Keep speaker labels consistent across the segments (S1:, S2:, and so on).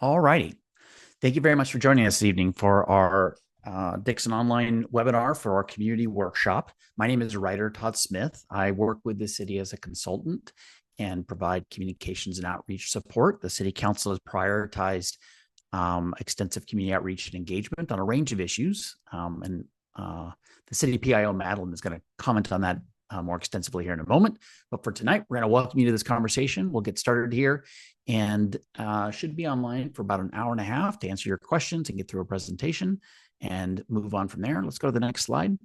S1: All righty. Thank you very much for joining us this evening for our Dixon online webinar for our community workshop. My name is Writer Todd Smith. I work with the city as a consultant and provide communications and outreach support. The city council has prioritized extensive community outreach and engagement on a range of issues. The city PIO, Madeline, is going to comment on that more extensively here in a moment. But for tonight, we're going to welcome you to this conversation. We'll get started here and should be online for about an hour and a half to answer your questions and get through a presentation and move on from there. Let's go to the next slide.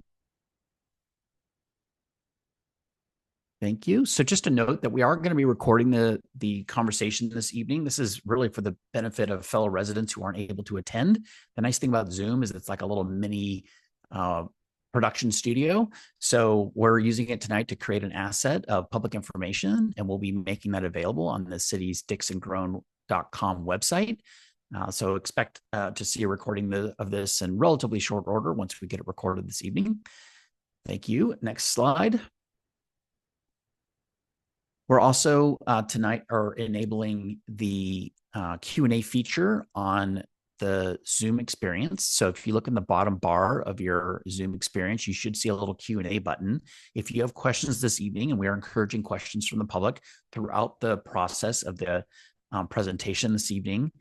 S1: Thank you. So just a note that we are going to be recording the conversation this evening. This is really for the benefit of fellow residents who aren't able to attend. The nice thing about Zoom is it's like a little mini production studio. So we're using it tonight to create an asset of public information, and we'll be making that available on the city's dixongrown.com website. So expect to see a recording of this in relatively short order once we get it recorded this evening. Thank you. Next slide. We're also tonight are enabling the Q&A feature on the Zoom experience. So if you look in the bottom bar of your Zoom experience, you should see a little Q&A button. If you have questions this evening, and we are encouraging questions from the public throughout the process of the presentation this evening,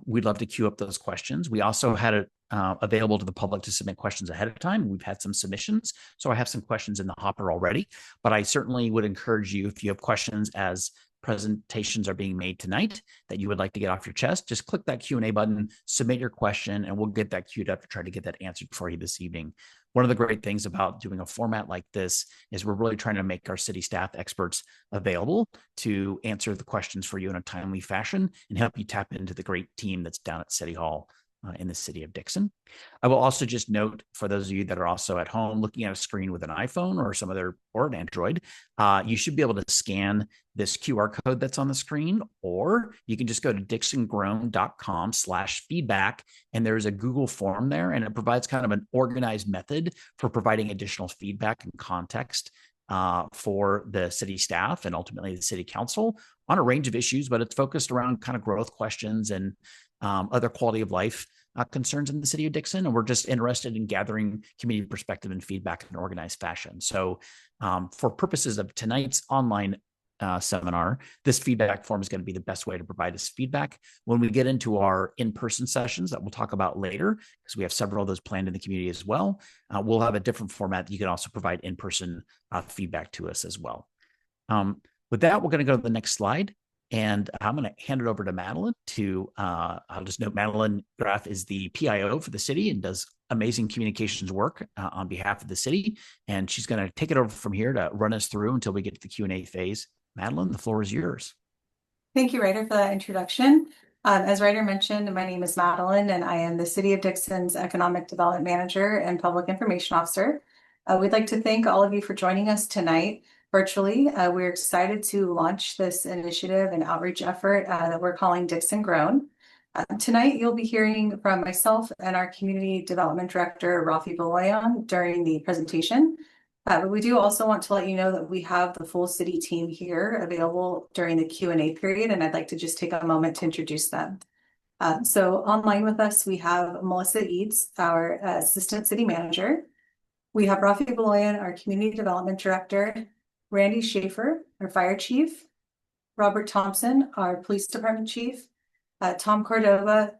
S1: we'd love to queue up those questions. We also had it available to the public to submit questions ahead of time. We've had some submissions, so I have some questions in the hopper already, but I certainly would encourage you, if you have questions as presentations are being made tonight that you would like to get off your chest, just click that Q&A button, submit your question, and we'll get that queued up to try to get that answered for you this evening. One of the great things about doing a format like this is we're really trying to make our city staff experts available to answer the questions for you in a timely fashion and help you tap into the great team that's down at City Hall in the city of Dixon. I will also just note, for those of you that are also at home looking at a screen with an iPhone or some other, or an Android, you should be able to scan this QR code that's on the screen, or you can just go to dixongrown.com/feedback, and there's a Google form there, and it provides kind of an organized method for providing additional feedback and context for the city staff and ultimately the city council on a range of issues, but it's focused around kind of growth questions and other quality of life concerns in the city of Dixon. And we're just interested in gathering community perspective and feedback in an organized fashion. So for purposes of tonight's online seminar, this feedback form is going to be the best way to provide us feedback. When we get into our in-person sessions that we'll talk about later, because we have several of those planned in the community as well, we'll have a different format that you can also provide in-person feedback to us as well. With that, we're going to go to the next slide. And I'm going to hand it over to Madeline to, I'll just note Madeline Graff is the PIO for the city and does amazing communications work on behalf of the city. And she's going to take it over from here to run us through until we get to the Q&A phase. Madeline, the floor is yours.
S2: Thank you, Ryder, for that introduction. As Ryder mentioned, my name is Madeline, and I am the City of Dixon's Economic Development Manager and Public Information Officer. We'd like to thank all of you for joining us tonight virtually. We're excited to launch this initiative and outreach effort that we're calling Dixon Grown. Tonight, you'll be hearing from myself and our Community Development Director, Rafi Baloyan, during the presentation. But we do also want to let you know that we have the full city team here available during the Q&A period, and I'd like to just take a moment to introduce them. So online with us, we have Melissa Eads, our Assistant City Manager. We have Rafi Baloyan, our Community Development Director, Randy Schaefer, our Fire Chief, Robert Thompson, our Police Department Chief, Tom Cordova,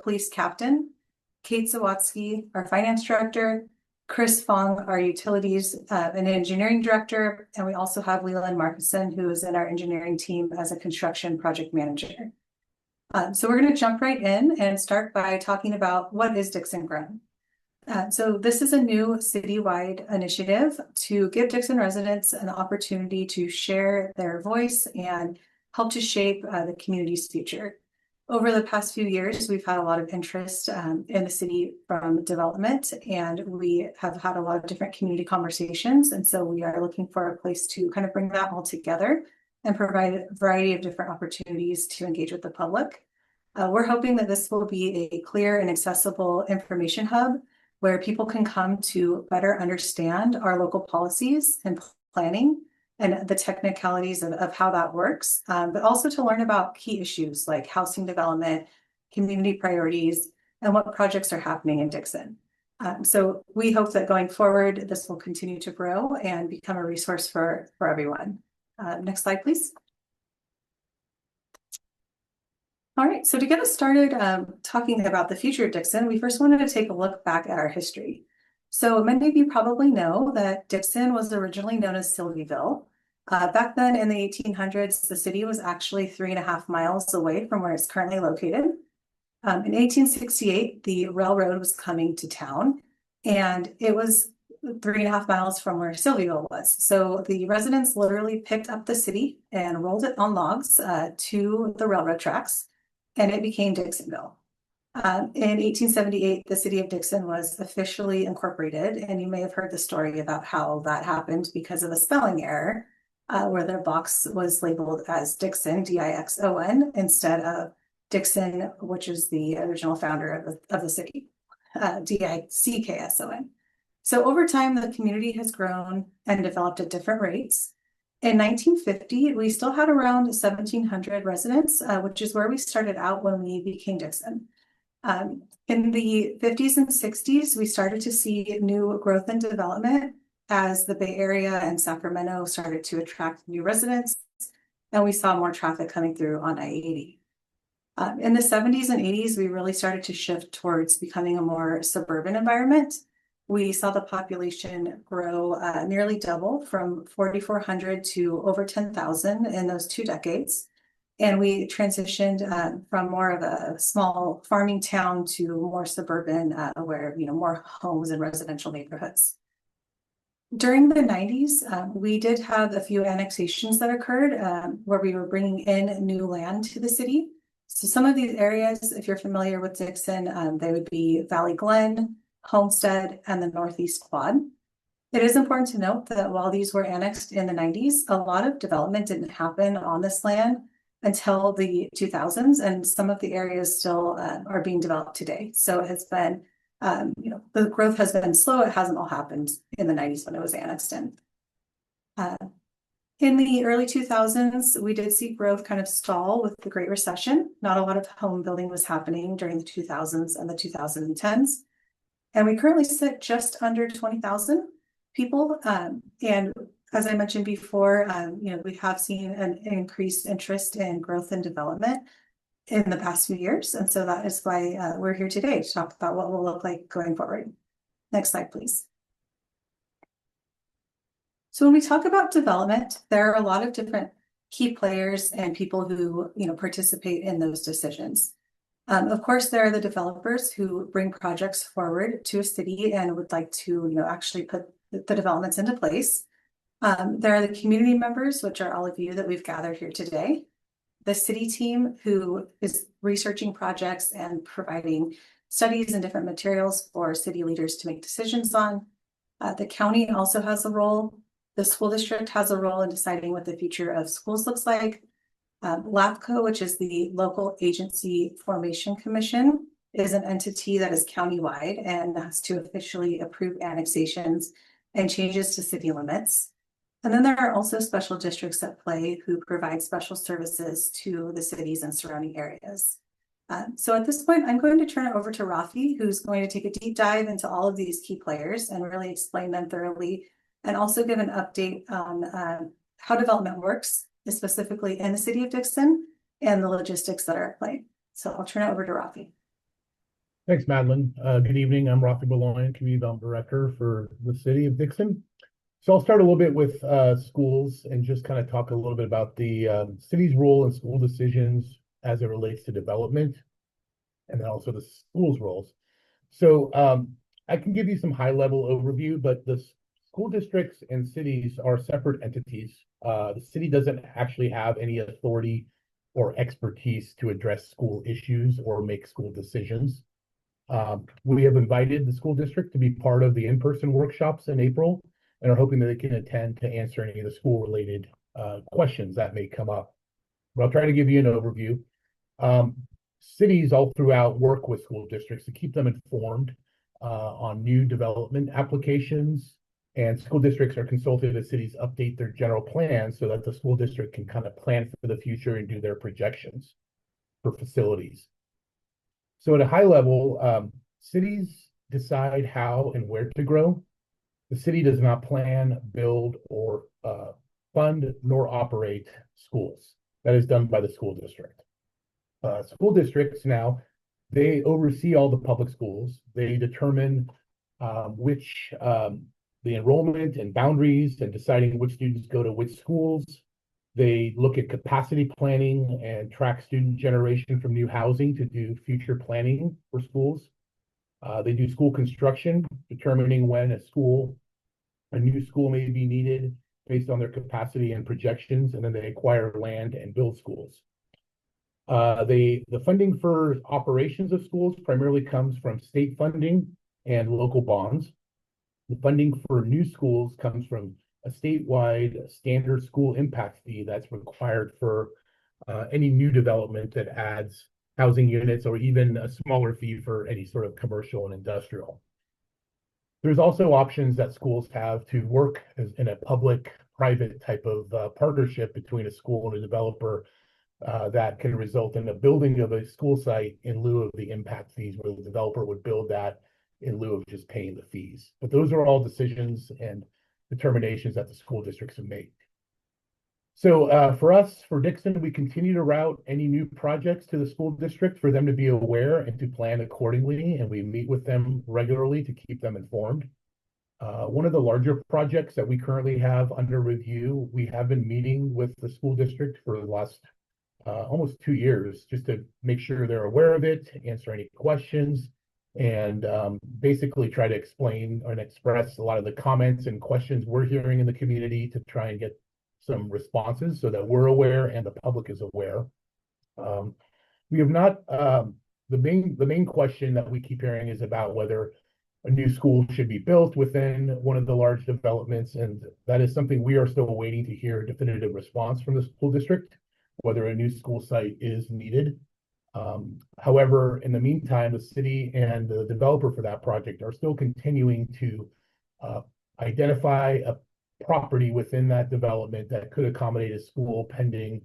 S2: Police Captain, Kate Zawatsky, our Finance Director, Chris Fong, our Utilities and Engineering Director, and we also have Leland Markison, who is in our engineering team as a construction project manager. So we're going to jump right in and start by talking about what is Dixon Grown. So this is a new citywide initiative to give Dixon residents an opportunity to share their voice and help to shape the community's future. Over the past few years, we've had a lot of interest in the city from development, and we have had a lot of different community conversations. And so we are looking for a place to kind of bring that all together and provide a variety of different opportunities to engage with the public. We're hoping that this will be a clear and accessible information hub where people can come to better understand our local policies and planning and the technicalities of how that works, but also to learn about key issues like housing development, community priorities, and what projects are happening in Dixon. So we hope that going forward, this will continue to grow and become a resource for everyone. Next slide, please. All right, so to get us started talking about the future of Dixon, we first wanted to take a look back at our history. So many of you probably know that Dixon was originally known as Sylvieville. Back then in the 1800s, the city was actually 3.5 miles away from where it's currently located. In 1868, the railroad was coming to town, and it was 3.5 miles from where Sylvieville was. So the residents literally picked up the city and rolled it on logs to the railroad tracks, and it became Dixonville. In 1878, the city of Dixon was officially incorporated, and you may have heard the story about how that happened because of a spelling error, where their box was labeled as Dixon, Dixon, instead of Dixon, which is the original founder of the city, Dickson. So over time, the community has grown and developed at different rates. In 1950, we still had around 1,700 residents, which is where we started out when we became Dixon. In the 50s and 60s, we started to see new growth and development as the Bay Area and Sacramento started to attract new residents, and we saw more traffic coming through on I-80. In the 70s and 80s, we really started to shift towards becoming a more suburban environment. We saw the population grow nearly double from 4,400 to over 10,000 in those 2 decades. And we transitioned from more of a small farming town to more suburban, where more homes and residential neighborhoods. During the 90s, we did have a few annexations that occurred where we were bringing in new land to the city. So some of these areas, if you're familiar with Dixon, they would be Valley Glen, Homestead, and the Northeast Quad. It is important to note that while these were annexed in the 90s, a lot of development didn't happen on this land until the 2000s, and some of the areas still are being developed today. So it has been, the growth has been slow. It hasn't all happened in the 90s when it was annexed in. In the early 2000s, we did see growth kind of stall with the Great Recession. Not a lot of home building was happening during the 2000s and the 2010s. And we currently sit just under 20,000 people. And as I mentioned before, we have seen an increased interest in growth and development in the past few years. And so that is why we're here today to talk about what will look like going forward. Next slide, please. So when we talk about development, there are a lot of different key players and people who participate in those decisions. Of course, there are the developers who bring projects forward to a city and would like to actually put the developments into place. There are the community members, which are all of you that we've gathered here today. The city team, who is researching projects and providing studies and different materials for city leaders to make decisions on. The county also has a role. The school district has a role in deciding what the future of schools looks like. LAFCO, which is the Local Agency Formation Commission, is an entity that is countywide and has to officially approve annexations and changes to city limits. And then there are also special districts at play who provide special services to the cities and surrounding areas. So at this point, I'm going to turn it over to Rafi, who's going to take a deep dive into all of these key players and really explain them thoroughly, and also give an update on how development works, specifically in the city of Dixon, and the logistics that are at play. So I'll turn it over to Rafi.
S3: Thanks, Madeline. Good evening. I'm Rafi Boloyan, Community Development Director for the city of Dixon. So I'll start a little bit with schools and just kind of talk a little bit about the city's role in school decisions as it relates to development, and then also the school's roles. So I can give you some high-level overview, but the school districts and cities are separate entities. The city doesn't actually have any authority or expertise to address school issues or make school decisions. We have invited the school district to be part of the in-person workshops in April, and are hoping that they can attend to answer any of the school-related questions that may come up. But I'll try to give you an overview. Cities all throughout work with school districts to keep them informed on new development applications, and school districts are consulted as cities update their general plans so that the school district can kind of plan for the future and do their projections for facilities. So at a high level, cities decide how and where to grow. The city does not plan, build, or fund nor operate schools. That is done by the school district. School districts now, they oversee all the public schools. They determine which the enrollment and boundaries and deciding which students go to which schools. They look at capacity planning and track student generation from new housing to do future planning for schools. They do school construction, determining when a new school may be needed based on their capacity and projections, and then they acquire land and build schools. The funding for operations of schools primarily comes from state funding and local bonds. The funding for new schools comes from a statewide standard school impact fee that's required for any new development that adds housing units, or even a smaller fee for any sort of commercial and industrial. There's also options that schools have to work in a public-private type of partnership between a school and a developer that can result in the building of a school site in lieu of the impact fees, where the developer would build that in lieu of just paying the fees. But those are all decisions and determinations that the school districts have made. So for us, for Dixon, we continue to route any new projects to the school district for them to be aware and to plan accordingly, and we meet with them regularly to keep them informed. One of the larger projects that we currently have under review, we have been meeting with the school district for the last almost 2 years, just to make sure they're aware of it, answer any questions, and basically try to explain and express a lot of the comments and questions we're hearing in the community to try and get some responses so that we're aware and the public is aware. We have not, the main question that we keep hearing is about whether a new school should be built within one of the large developments, and that is something we are still waiting to hear a definitive response from the school district, whether a new school site is needed. However, in the meantime, the city and the developer for that project are still continuing to identify a property within that development that could accommodate a school pending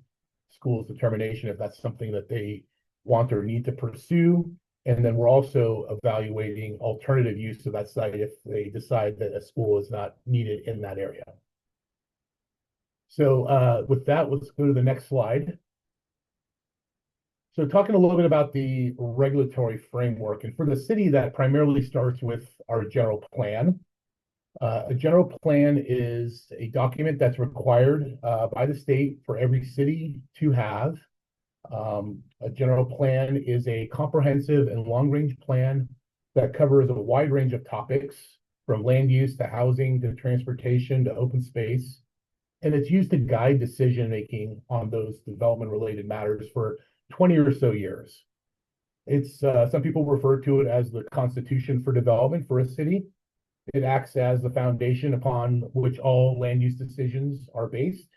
S3: school's determination if that's something that they want or need to pursue. And then we're also evaluating alternative use of that site if they decide that a school is not needed in that area. So with that, let's go to the next slide. So talking a little bit about the regulatory framework, and for the city, that primarily starts with our general plan. A general plan is a document that's required by the state for every city to have. A general plan is a comprehensive and long-range plan that covers a wide range of topics, from land use to housing to transportation to open space. And it's used to guide decision-making on those development-related matters for 20 or so years. It's some people refer to it as the constitution for development for a city. It acts as the foundation upon which all land use decisions are based,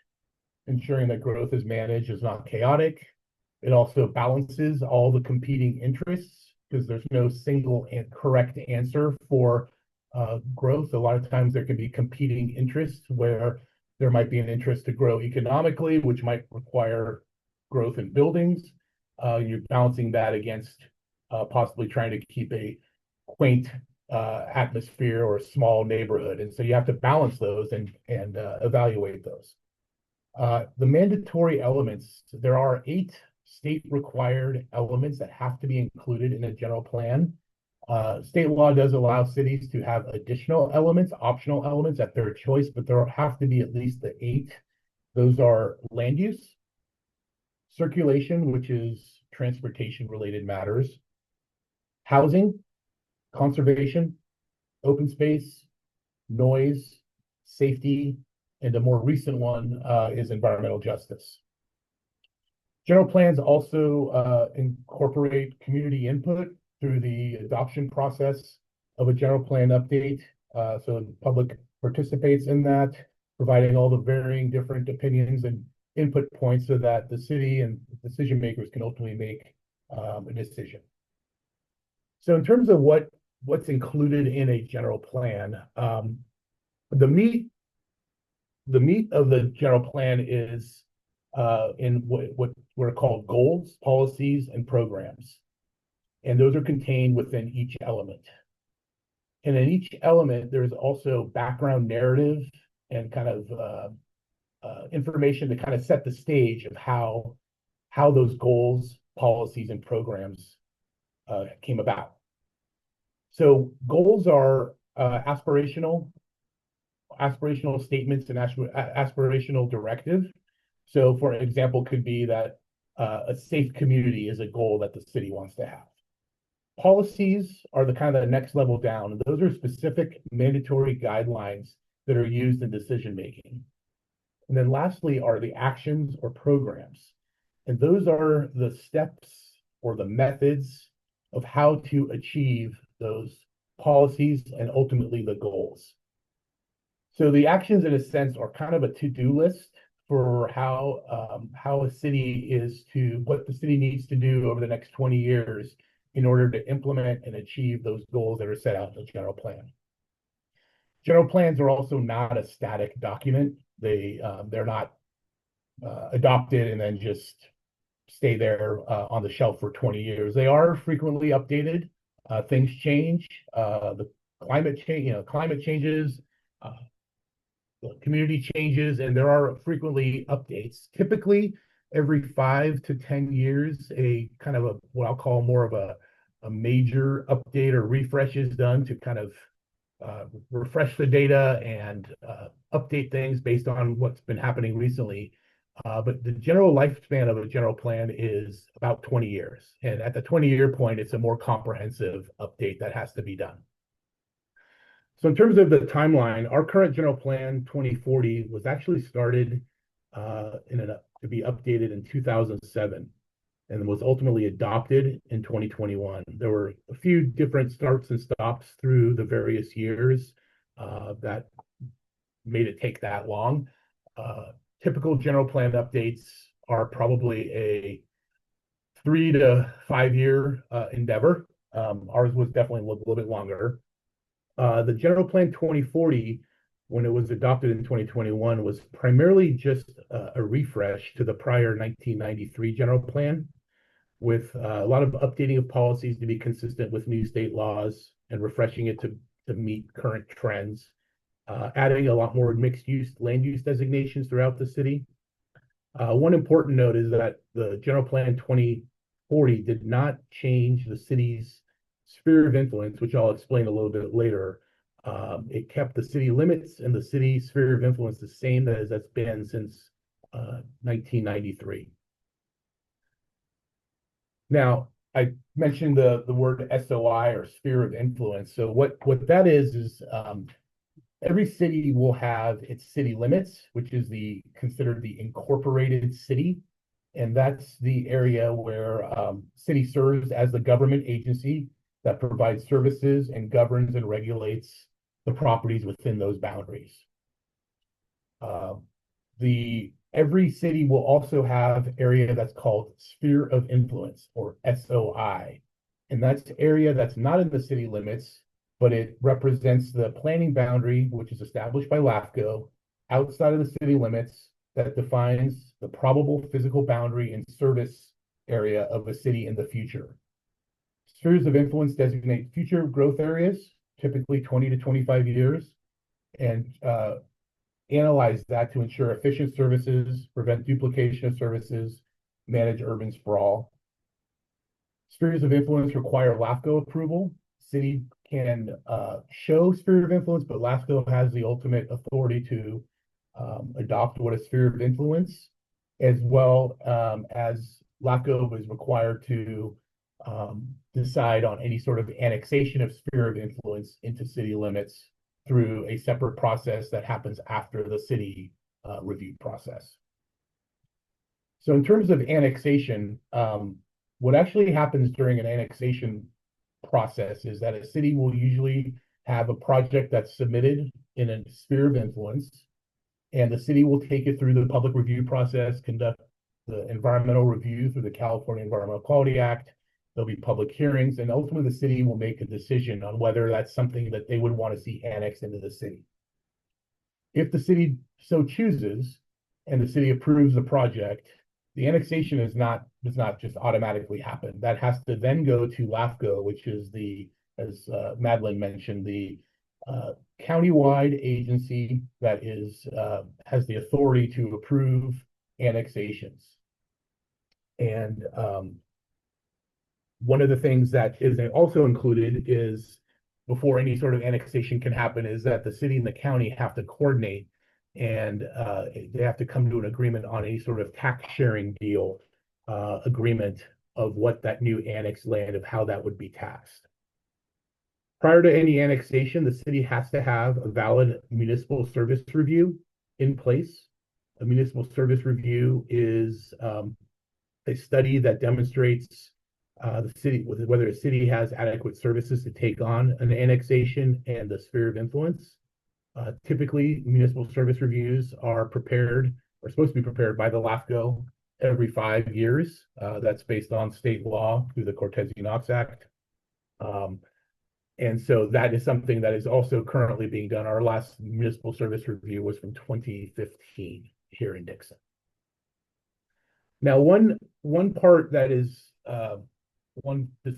S3: ensuring that growth is managed is not chaotic. It also balances all the competing interests, because there's no single and correct answer for growth. A lot of times there can be competing interests where there might be an interest to grow economically, which might require growth in buildings. You're balancing that against possibly trying to keep a quaint atmosphere or a small neighborhood. And so you have to balance those and evaluate those. The mandatory elements, there are 8 state required elements that have to be included in a general plan. State law does allow cities to have additional elements, optional elements at their choice, but there have to be at least the 8. Those are land use, circulation, which is transportation related matters, housing, conservation, open space, noise, safety, and a more recent one is environmental justice. General plans also incorporate community input through the adoption process of a general plan update. So the public participates in that, providing all the varying different opinions and input points so that the city and decision makers can ultimately make a decision. So in terms of what's included in a general plan, the meat of the general plan is in what are called goals, policies, and programs. and those are contained within each element. And in each element, there's also background narrative and kind of information to kind of set the stage of how those goals, policies, and programs came about. So goals are aspirational statements and aspirational directive. So for example, could be that a safe community is a goal that the city wants to have. Policies are the kind of the next level down. And those are specific mandatory guidelines that are used in decision making. And then lastly are the actions or programs. And those are the steps or the methods of how to achieve those policies and ultimately the goals. So the actions, in a sense, are kind of a to-do list for how a city what the city needs to do over the next 20 years in order to implement and achieve those goals that are set out in the general plan. General plans are also not a static document. They're not adopted and then just stay there on the shelf for 20 years. They are frequently updated. Things change. The climate changes. The community changes, and there are frequently updates. Typically, every 5 to 10 years, a kind of what I'll call more of a major update or refresh is done to kind of refresh the data and update things based on what's been happening recently. But the general lifespan of a general plan is about 20 years. And at the 20-year point, it's a more comprehensive update that has to be done. So in terms of the timeline, our current general plan 2040 was actually started to be updated in 2007 and was ultimately adopted in 2021. There were a few different starts and stops through the various years that made it take that long. Typical general plan updates are probably a 3 to 5 year endeavor. Ours was definitely a little bit longer. The General Plan 2040, when it was adopted in 2021, was primarily just a refresh to the prior 1993 General Plan, with a lot of updating of policies to be consistent with new state laws and refreshing it to meet current trends, adding a lot more mixed-use land use designations throughout the city. One important note is that the General Plan 2040 did not change the city's sphere of influence, which I'll explain a little bit later. It kept the city limits and the city sphere of influence the same as that's been since 1993. Now, I mentioned the word SOI or sphere of influence. So what that is every city will have its city limits, which is considered the incorporated city. And that's the area where city serves as the government agency that provides services and governs and regulates the properties within those boundaries. Every city will also have area that's called sphere of influence, or SOI. And that's area that's not in the city limits, but it represents the planning boundary, which is established by LAFCO outside of the city limits, that defines the probable physical boundary and service area of a city in the future. Spheres of influence designate future growth areas, typically 20 to 25 years, and analyze that to ensure efficient services, prevent duplication of services, manage urban sprawl. Spheres of influence require LAFCO approval. City can show sphere of influence, but LAFCO has the ultimate authority to adopt what a sphere of influence, as well as LAFCO is required to decide on any sort of annexation of sphere of influence into city limits through a separate process that happens after the city review process. So in terms of annexation, what actually happens during an annexation process is that a city will usually have a project that's submitted in a sphere of influence, and the city will take it through the public review process, conduct the environmental review through the California Environmental Quality Act. There'll be public hearings, and ultimately the city will make a decision on whether that's something that they would want to see annexed into the city. If the city so chooses and the city approves the project, the annexation does not just automatically happen. That has to then go to LAFCO, which is as Madeline mentioned, the countywide agency that has the authority to approve annexations. And one of the things that is also included is, before any sort of annexation can happen, is that the city and the county have to coordinate, and they have to come to an agreement on a sort of tax sharing deal agreement of what that new annexed land, of how that would be taxed. Prior to any annexation, the city has to have a valid municipal service review in place. A municipal service review is a study that demonstrates the city, whether a city has adequate services to take on an annexation and the sphere of influence. Typically, municipal service reviews are supposed to be prepared by the LAFCO every 5 years. That's based on state law through the Cortez-Knox Act. And so that is something that is also currently being done. Our last municipal service review was from 2015 here in Dixon. Now, one part that is this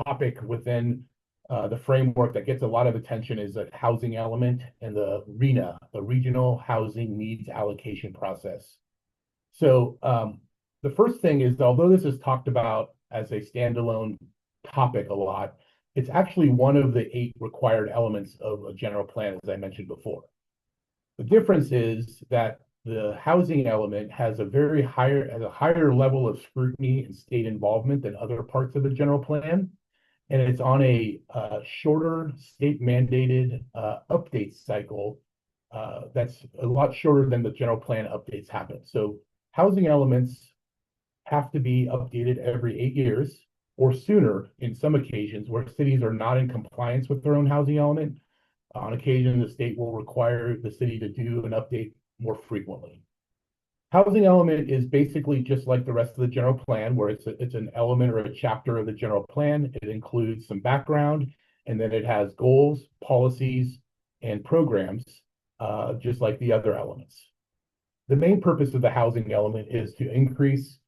S3: topic within the framework that gets a lot of attention is the housing element and the RHNA, the Regional Housing Needs Allocation Process. So the first thing is, although this is talked about as a standalone topic a lot, it's actually one of the 8 required elements of a general plan, as I mentioned before. The difference is that the housing element has a higher level of scrutiny and state involvement than other parts of the general plan, and it's on a shorter state mandated update cycle that's a lot shorter than the general plan updates happen. So housing elements have to be updated every 8 years or sooner in some occasions where cities are not in compliance with their own housing element. On occasion, the state will require the city to do an update more frequently. Housing element is basically just like the rest of the general plan, where it's an element or a chapter of the general plan. It includes some background, and then it has goals, policies, and programs, just like the other elements. The main purpose of the housing element is to increase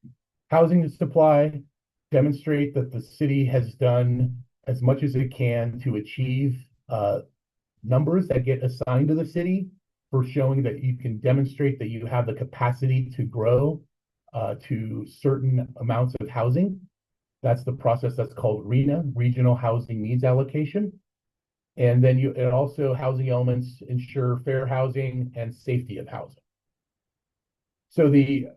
S3: housing supply, demonstrate that the city has done as much as it can to achieve numbers that get assigned to the city, for showing that you can demonstrate that you have the capacity to grow to certain amounts of housing. That's the process that's called RHNA, Regional Housing Needs Allocation. And then also housing elements ensure fair housing and safety of housing. So the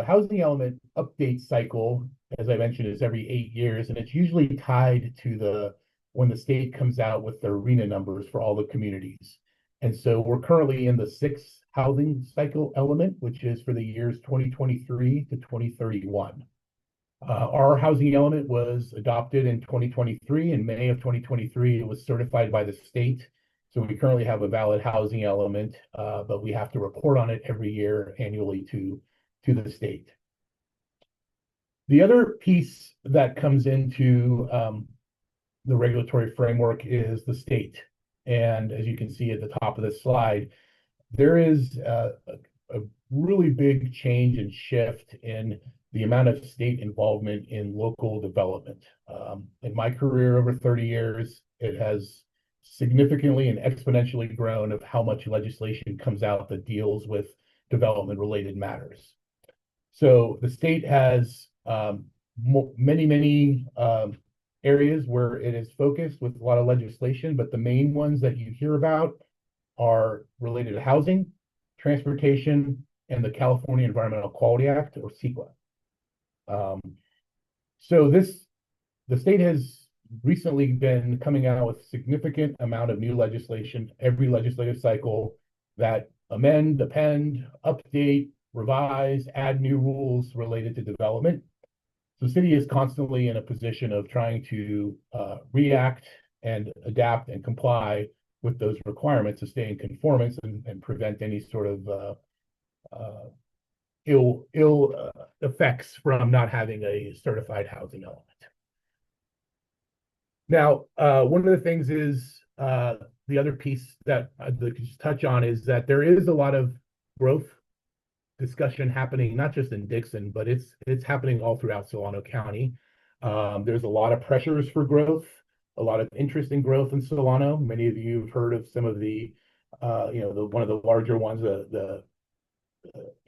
S3: housing element update cycle, as I mentioned, is every 8 years, and it's usually tied to when the state comes out with their RHNA numbers for all the communities. And so we're currently in the 6th housing cycle element, which is for the years 2023 to 2031. Our housing element was adopted in 2023. In May of 2023, it was certified by the state. So we currently have a valid housing element, but we have to report on it every year annually to the state. The other piece that comes into the regulatory framework is the state. And as you can see at the top of this slide, there is a really big change and shift in the amount of state involvement in local development. In my career over 30 years, it has significantly and exponentially grown of how much legislation comes out that deals with development-related matters. So the state has many areas where it is focused with a lot of legislation, but the main ones that you hear about are related to housing, transportation, and the California Environmental Quality Act, or CEQA. So the state has recently been coming out with a significant amount of new legislation every legislative cycle that amend, append, update, revise, add new rules related to development. So the city is constantly in a position of trying to react and adapt and comply with those requirements to stay in conformance and prevent any sort of ill effects from not having a certified housing element. Now, one of the things is the other piece that I'd like to just touch on is that there is a lot of growth discussion happening not just in Dixon, but it's happening all throughout Solano County. There's a lot of pressures for growth, a lot of interest in growth in Solano. Many of you have heard of some of the, one of the larger ones, the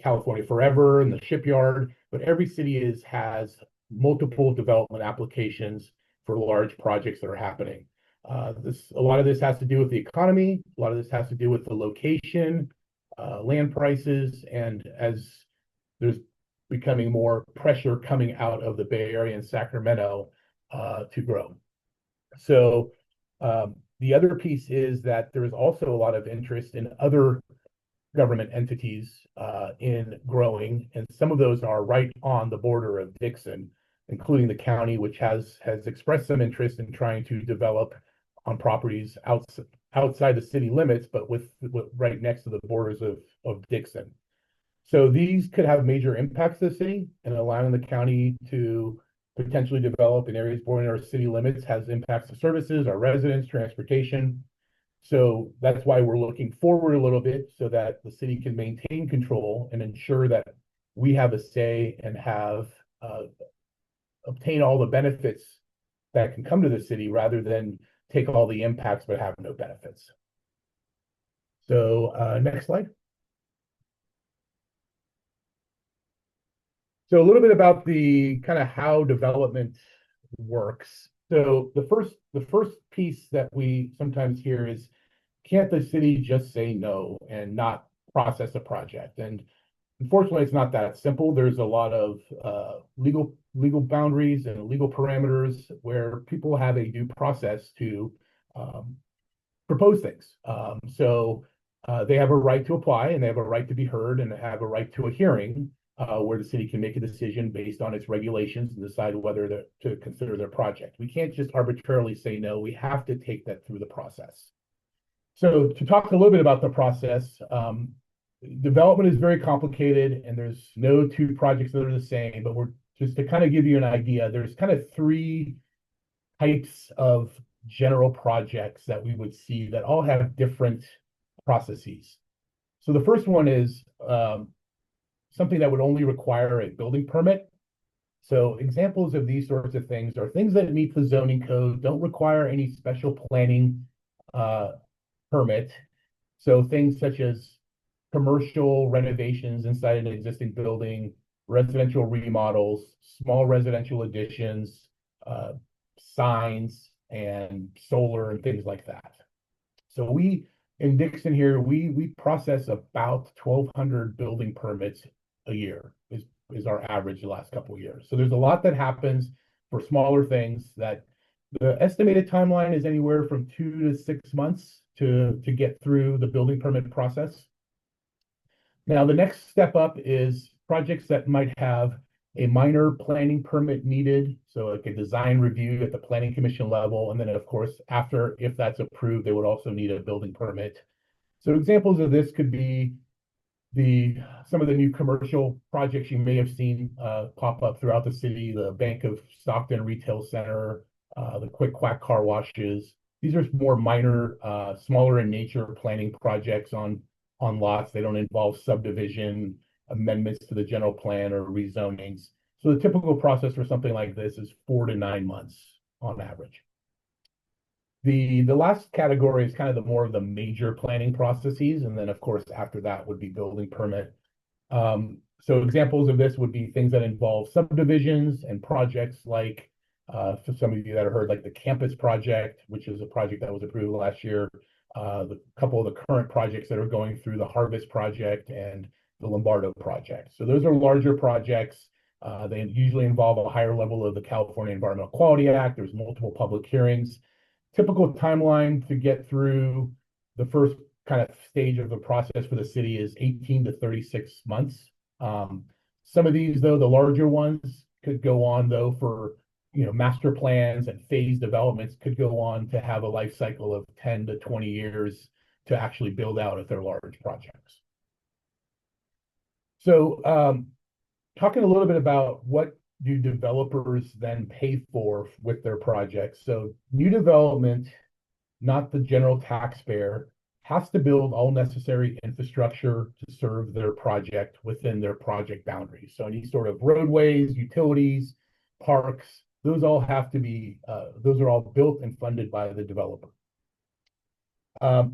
S3: California Forever and the Shipyard. But every city has multiple development applications for large projects that are happening. A lot of this has to do with the economy. A lot of this has to do with the location, land prices, and as there's becoming more pressure coming out of the Bay Area and Sacramento to grow. So the other piece is that there is also a lot of interest in other government entities in growing, and some of those are right on the border of Dixon, including the county, which has expressed some interest in trying to develop on properties outside the city limits, but with right next to the borders of Dixon. So these could have major impacts to the city, and allowing the county to potentially develop in areas bordering our city limits has impacts to services, our residents, transportation. So that's why we're looking forward a little bit so that the city can maintain control and ensure that we have a say and have obtain all the benefits that can come to the city rather than take all the impacts but have no benefits. So next slide. So a little bit about the kind of how development works. So the first piece that we sometimes hear is, can't the city just say no and not process a project? And unfortunately, it's not that simple. There's a lot of legal boundaries and legal parameters where people have a due process to propose things. So they have a right to apply, and they have a right to be heard, and they have a right to a hearing where the city can make a decision based on its regulations and decide whether to consider their project. We can't just arbitrarily say no. We have to take that through the process. So to talk a little bit about the process, development is very complicated, and there's no two projects that are the same, but we're just to kind of give you an idea, there's kind of three types of general projects that we would see that all have different processes. So the first one is something that would only require a building permit. So examples of these sorts of things are things that meet the zoning code, don't require any special planning permit. So things such as commercial renovations inside an existing building, residential remodels, small residential additions, signs, and solar and things like that. So we, in Dixon here, we process about 1,200 building permits a year is our average the last couple of years. So there's a lot that happens for smaller things that the estimated timeline is anywhere from 2 to 6 months to get through the building permit process. Now, the next step up is projects that might have a minor planning permit needed, so like a design review at the planning commission level, and then of course, after, if that's approved, they would also need a building permit. So examples of this could be some of the new commercial projects you may have seen pop up throughout the city, the Bank of Stockton Retail Center, the Quick Quack car washes. These are more minor, smaller in nature planning projects on lots. They don't involve subdivision, amendments to the general plan, or rezonings. So the typical process for something like this is 4 to 9 months on average. The last category is kind of the more of the major planning processes, and then of course after that would be building permit. So examples of this would be things that involve subdivisions and projects like, for some of you that have heard, like the campus project, which is a project that was approved last year, the couple of the current projects that are going through, the Harvest project and the Lombardo project. So those are larger projects. They usually involve a higher level of the California Environmental Quality Act. There's multiple public hearings. Typical timeline to get through the first kind of stage of the process for the city is 18 to 36 months. Some of these, though, the larger ones could go on, though, for master plans and phase developments could go on to have a life cycle of 10 to 20 years to actually build out if they're large projects. So talking a little bit about what do developers then pay for with their projects. So new development, not the general taxpayer, has to build all necessary infrastructure to serve their project within their project boundaries. So any sort of roadways, utilities, parks, those all have to be, those are all built and funded by the developer.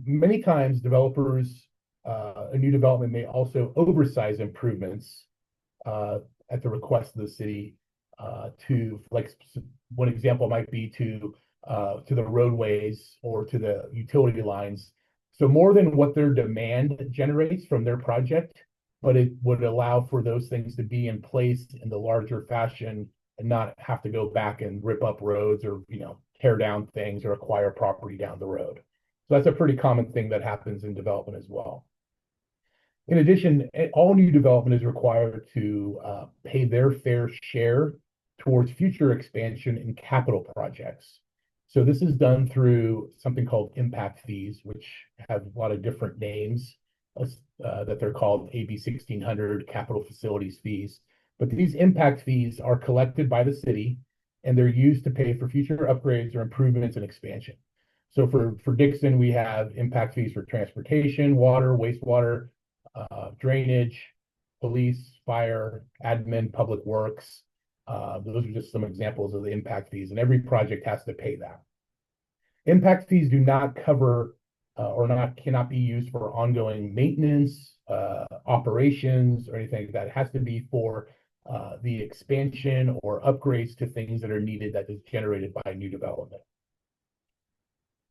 S3: Many times developers, a new development may also oversize improvements at the request of the city to, like, one example might be to the roadways or to the utility lines. So more than what their demand generates from their project, but it would allow for those things to be in place in the larger fashion and not have to go back and rip up roads or, tear down things or acquire property down the road. So that's a pretty common thing that happens in development as well. In addition, all new development is required to pay their fair share towards future expansion in capital projects. So this is done through something called impact fees, which have a lot of different names that they're called AB 1600 capital facilities fees. But these impact fees are collected by the city and they're used to pay for future upgrades or improvements and expansion. So for Dixon, we have impact fees for transportation, water, wastewater, drainage, police, fire, admin, public works. Those are just some examples of the impact fees, and every project has to pay that. Impact fees do not cover cannot be used for ongoing maintenance, operations, or anything like that. It has to be for the expansion or upgrades to things that are needed that is generated by new development.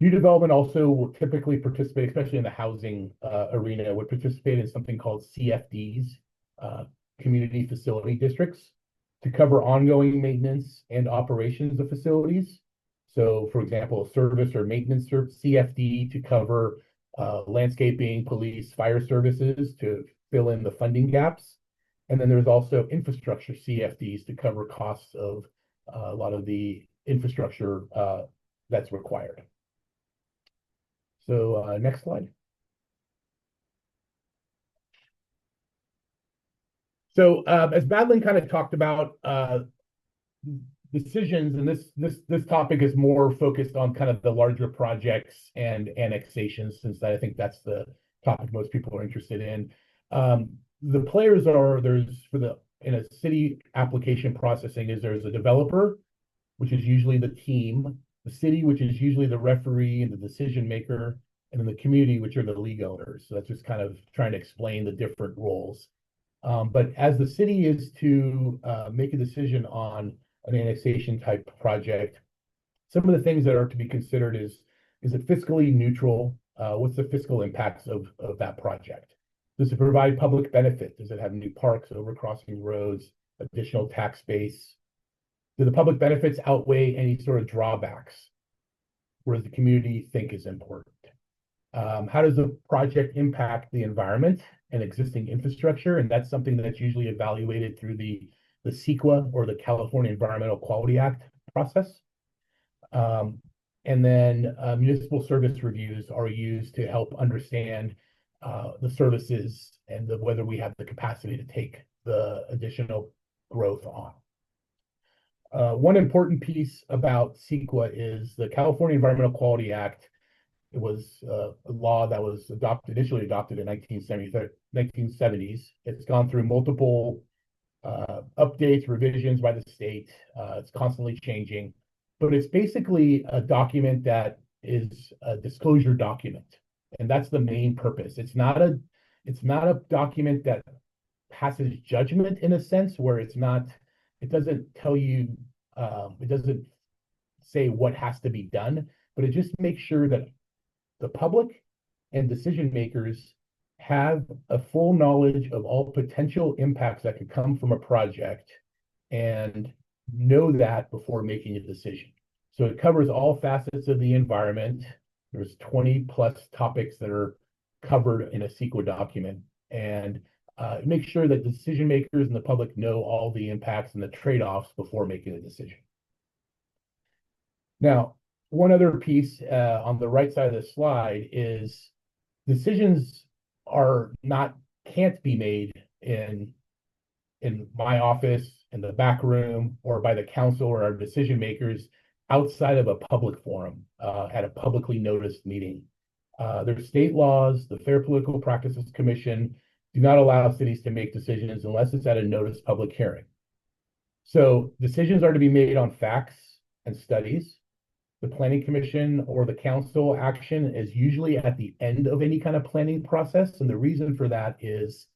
S3: New development also will typically participate, especially in the housing arena, would participate in something called CFDs, community facility districts, to cover ongoing maintenance and operations of facilities. So, for example, service or maintenance CFD to cover landscaping, police, fire services to fill in the funding gaps. And then there's also infrastructure CFDs to cover costs of a lot of the infrastructure that's required. So next slide. So as Madeline kind of talked about, decisions, and this topic is more focused on kind of the larger projects and annexations, since I think that's the topic most people are interested in. The players are, in a city application processing, there's a developer, which is usually the team, the city, which is usually the referee and the decision maker, and then the community, which are the league owners. So that's just kind of trying to explain the different roles. But as the city is to make a decision on an annexation type project, some of the things that are to be considered is it fiscally neutral? What's the fiscal impacts of that project? Does it provide public benefit? Does it have new parks, overcrossing roads, additional tax base? Do the public benefits outweigh any sort of drawbacks? Where does the community think is important? How does the project impact the environment and existing infrastructure? And that's something that's usually evaluated through the CEQA, or the California Environmental Quality Act process. And then municipal service reviews are used to help understand the services and whether we have the capacity to take the additional growth on. One important piece about CEQA is the California Environmental Quality Act. It was a law that was initially adopted in 1970s. It's gone through multiple updates, revisions by the state. It's constantly changing, but it's basically a document that is a disclosure document, and that's the main purpose. It's not a document that passes judgment, in a sense, where it doesn't tell you, it doesn't say what has to be done, but it just makes sure that the public and decision makers have a full knowledge of all potential impacts that could come from a project and know that before making a decision. So it covers all facets of the environment. There's 20 plus topics that are covered in a CEQA document, and make sure that decision makers and the public know all the impacts and the trade-offs before making a decision. Now, one other piece on the right side of the slide is decisions can't be made in my office, in the back room, or by the council or our decision makers outside of a public forum at a publicly noticed meeting. There's state laws, the Fair Political Practices Commission do not allow cities to make decisions unless it's at a notice public hearing. So decisions are to be made on facts and studies. The planning commission or the council action is usually at the end of any kind of planning process. And the reason for that is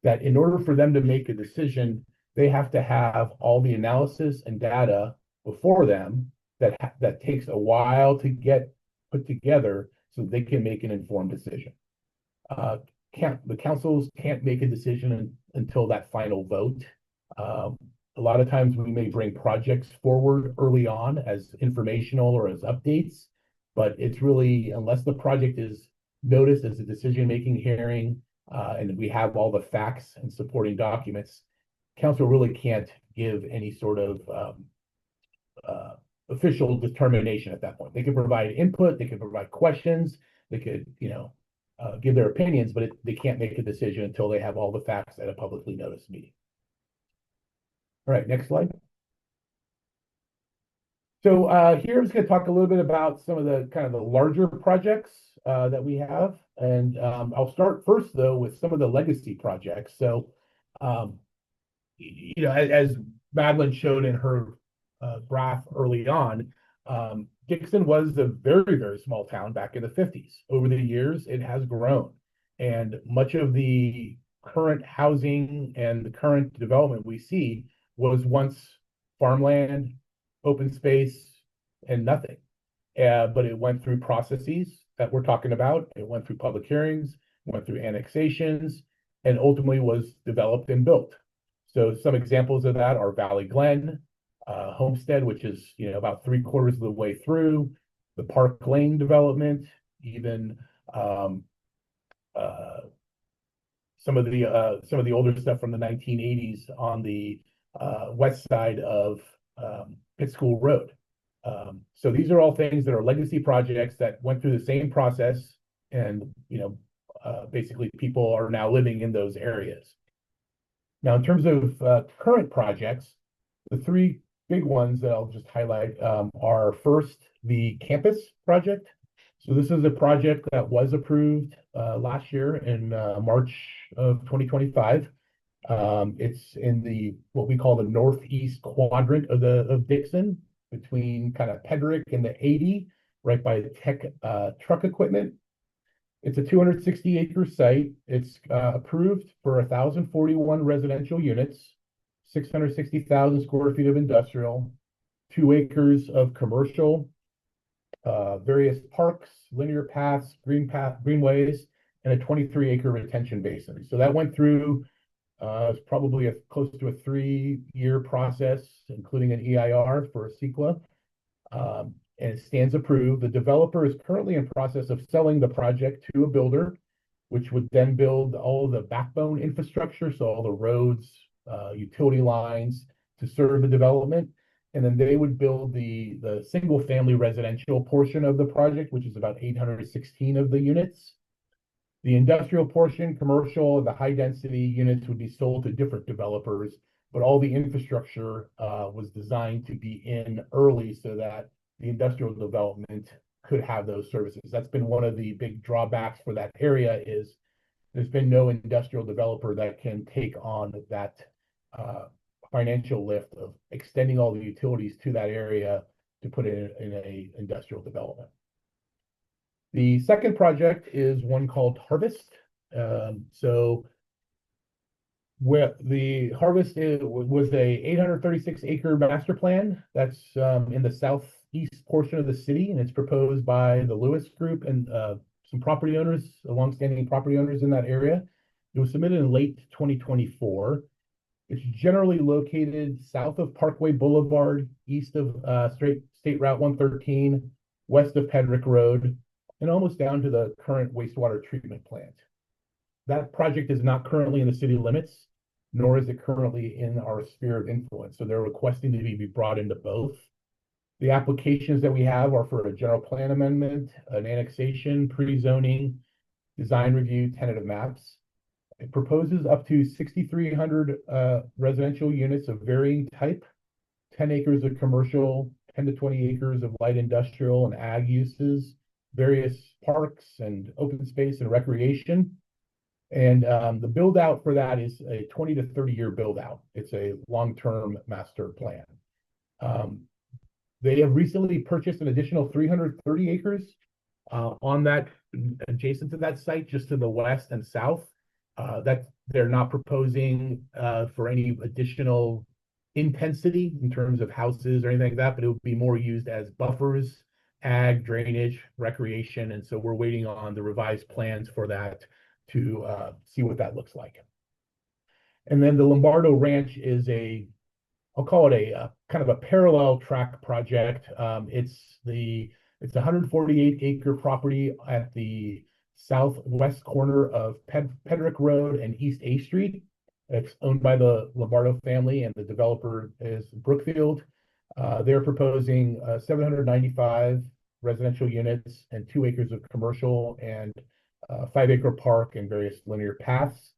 S3: that in order for them to make a decision, they have to have all the analysis and data before them that takes a while to get put together so they can make an informed decision. The councils can't make a decision until that final vote. A lot of times we may bring projects forward early on as informational or as updates, but it's really, unless the project is noticed as a decision-making hearing, and we have all the facts and supporting documents, council really can't give any sort of official determination at that point. They can provide input, they can provide questions, they could, give their opinions, but they can't make a decision until they have all the facts at a publicly noticed meeting. All right, next slide. So here I'm just going to talk a little bit about some of the kind of the larger projects that we have. And I'll start first, though, with some of the legacy projects. So, as Madeline showed in her graph early on, Dixon was a very, very small town back in the 50s. Over the years, it has grown. And much of the current housing and the current development we see was once farmland, open space, and nothing. But it went through processes that we're talking about. It went through public hearings, went through annexations, and ultimately was developed and built. So some examples of that are Valley Glen, Homestead, which is about 3/4 of the way through, the Park Lane development, even some of the older stuff from the 1980s on the west side of Pitt School Road. So these are all things that are legacy projects that went through the same process, and basically people are now living in those areas. Now, in terms of current projects, the three big ones that I'll just highlight are first the campus project. So this is a project that was approved last year in March of 2025. It's in what we call the northeast quadrant of Dixon, between kind of Pedrick and the 80, right by the Tech truck equipment. It's a 260-acre site. It's approved for 1,041 residential units, 660,000 square feet of industrial, 2 acres of commercial, various parks, linear paths, greenways, and a 23-acre retention basin. So that went through it's probably close to a 3-year process, including an EIR for a CEQA, and it stands approved. The developer is currently in process of selling the project to a builder, which would then build all of the backbone infrastructure, so all the roads, utility lines to serve the development. And then they would build the single-family residential portion of the project, which is about 816 of the units. The industrial portion, commercial, the high-density units would be sold to different developers, but all the infrastructure was designed to be in early so that the industrial development could have those services. That's been one of the big drawbacks for that area, is there's been no industrial developer that can take on that financial lift of extending all the utilities to that area to put it in a industrial development. The second project is one called Harvest. So where the Harvest was a 836-acre master plan that's in the southeast portion of the city, and it's proposed by the Lewis Group and some property owners, longstanding property owners in that area. It was submitted in late 2024. It's generally located south of Parkway Boulevard, east of State Route 113, west of Pedrick Road, and almost down to the current wastewater treatment plant. That project is not currently in the city limits, nor is it currently in our sphere of influence. So they're requesting to be brought into both. The applications that we have are for a general plan amendment, an annexation, pre-zoning, design review, tentative maps. It proposes up to 6,300 residential units of varying type, 10 acres of commercial, 10 to 20 acres of light industrial and ag uses, various parks and open space and recreation. And the build out for that is a 20 to 30 year build out. It's a long-term master plan. They have recently purchased an additional 330 acres on that, adjacent to that site, just to the west and south. That they're not proposing for any additional intensity in terms of houses or anything like that, but it would be more used as buffers, ag, drainage, recreation. And so we're waiting on the revised plans for that to see what that looks like. And then the Lombardo Ranch is I'll call it a kind of a parallel track project. It's a 148 acre property at the southwest corner of Pedrick Road and East A Street. It's owned by the Lombardo family, and the developer is Brookfield. They're proposing 795 residential units and 2 acres of commercial and 5-acre park and various linear paths.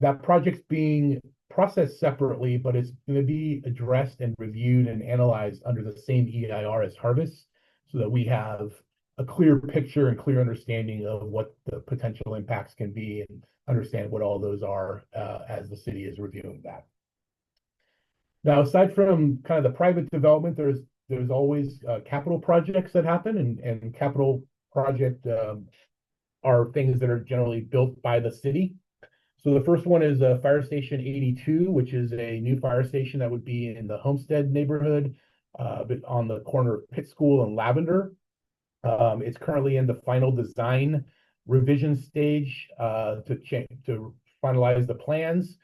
S3: That project's being processed separately, but it's going to be addressed and reviewed and analyzed under the same EIR as Harvest, so that we have a clear picture and clear understanding of what the potential impacts can be and understand what all those are as the city is reviewing that. Now, aside from kind of the private development, there's always capital projects that happen, and capital project are things that are generally built by the city. So the first one is Fire Station 82, which is a new fire station that would be in the Homestead neighborhood, but on the corner of Pitt School and Lavender. It's currently in the final design revision stage to finalize the plans.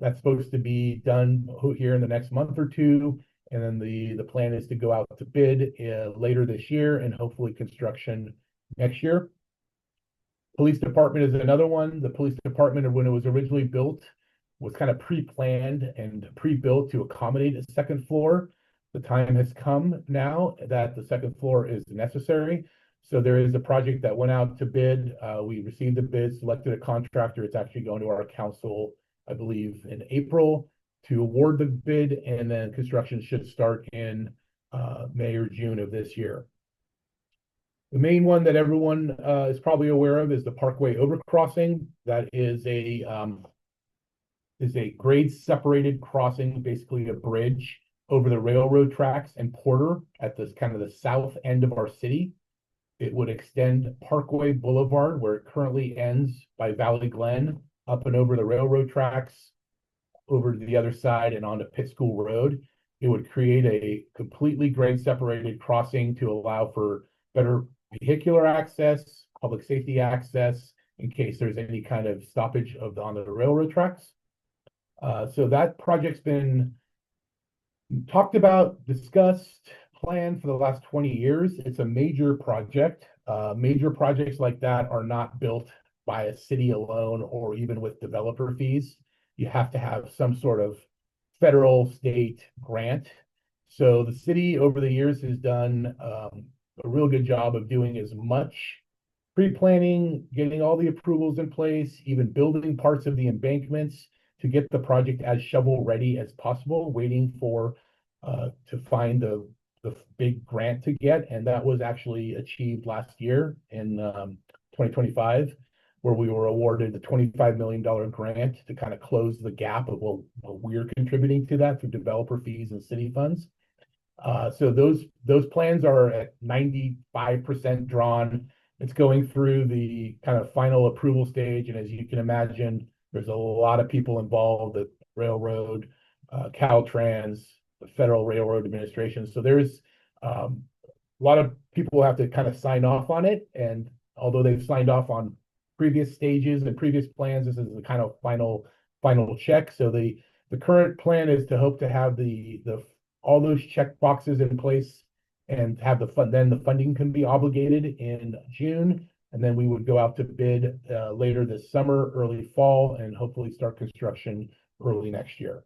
S3: That's supposed to be done here in the next month or two. And then the plan is to go out to bid later this year and hopefully construction next year. Police department is another one. The police department, when it was originally built, was kind of pre-planned and pre-built to accommodate a second floor. The time has come now that the second floor is necessary. So there is a project that went out to bid. We received the bid, selected a contractor. It's actually going to our council, I believe, in April to award the bid, and then construction should start in May or June of this year. The main one that everyone is probably aware of is the Parkway Overcrossing. That is a grade separated crossing, basically a bridge over the railroad tracks and Porter at this kind of the south end of our city. It would extend Parkway Boulevard, where it currently ends, by Valley Glen, up and over the railroad tracks, over to the other side and onto Pitt School Road. It would create a completely grade separated crossing to allow for better vehicular access, public safety access, in case there's any kind of stoppage on the railroad tracks. So that project's been talked about, discussed, planned for the last 20 years. It's a major project. Major projects like that are not built by a city alone or even with developer fees. You have to have some sort of federal, state grant. So the city over the years has done a real good job of doing as much pre-planning, getting all the approvals in place, even building parts of the embankments to get the project as shovel ready as possible, waiting for to find the big grant to get. And that was actually achieved last year in 2025, where we were awarded the $25 million grant to kind of close the gap of what we're contributing to that through developer fees and city funds. So those plans are at 95% drawn. It's going through the kind of final approval stage. And as you can imagine, there's a lot of people involved, the railroad, Caltrans, the Federal Railroad Administration. So there's a lot of people have to kind of sign off on it. And although they've signed off on previous stages and previous plans, this is the kind of final check. So the current plan is to hope to have all those check boxes in place and have then the funding can be obligated in June. And then we would go out to bid later this summer, early fall, and hopefully start construction early next year.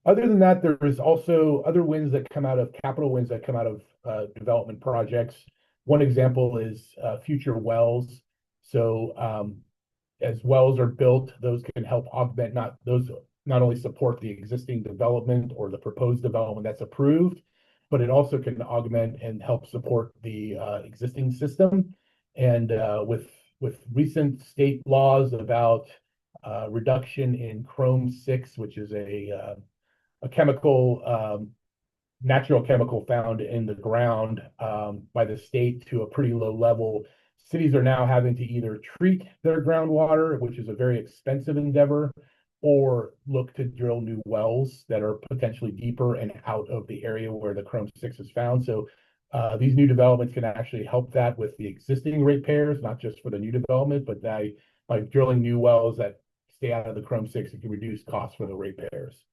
S3: Other than that, there is also other wins that come out of capital wins that come out of development projects. One example is future wells. So as wells are built, those can help augment, not only support the existing development or the proposed development that's approved, but it also can augment and help support the existing system. And with recent state laws about reduction in Chrome-6, which is a chemical, natural chemical found in the ground by the state to a pretty low level, cities are now having to either treat their groundwater, which is a very expensive endeavor, or look to drill new wells that are potentially deeper and out of the area where the Chrome-6 is found. So these new developments can actually help that with the existing ratepayers, not just for the new development, but by drilling new wells that stay out of the Chrome-6, it can reduce costs for the ratepayers.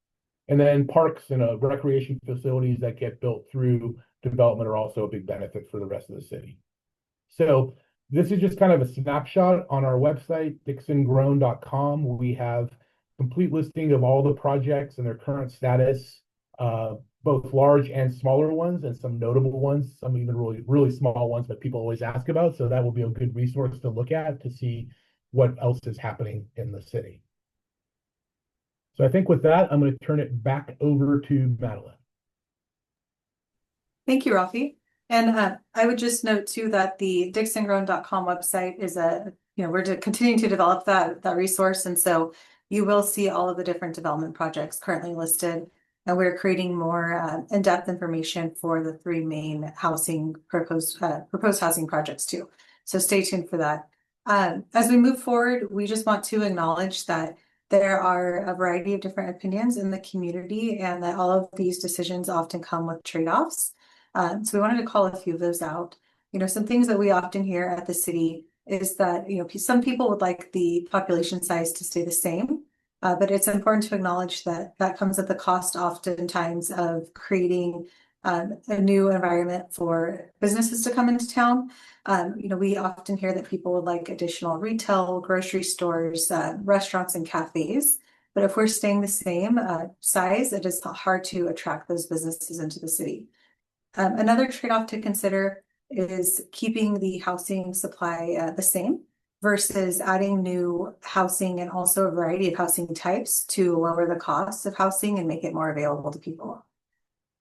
S3: And then parks and recreation facilities that get built through development are also a big benefit for the rest of the city. So this is just kind of a snapshot on our website, dixongrown.com. We have complete listing of all the projects and their current status, both large and smaller ones, and some notable ones, some even really small ones that people always ask about. So that will be a good resource to look at to see what else is happening in the city. So I think with that, I'm going to turn it back over to Madeline.
S2: Thank you, Rafi. And I would just note too that the dixongrown.com website is we're continuing to develop that resource. And so you will see all of the different development projects currently listed. And we're creating more in-depth information for the 3 main proposed housing projects too. So stay tuned for that. As we move forward, we just want to acknowledge that there are a variety of different opinions in the community, and that all of these decisions often come with trade-offs. So we wanted to call a few of those out. Some things that we often hear at the city is that, some people would like the population size to stay the same, but it's important to acknowledge that that comes at the cost oftentimes of creating a new environment for businesses to come into town. We often hear that people would like additional retail, grocery stores, restaurants, and cafes. But if we're staying the same size, it is hard to attract those businesses into the city. Another trade-off to consider is keeping the housing supply the same versus adding new housing and also a variety of housing types to lower the cost of housing and make it more available to people.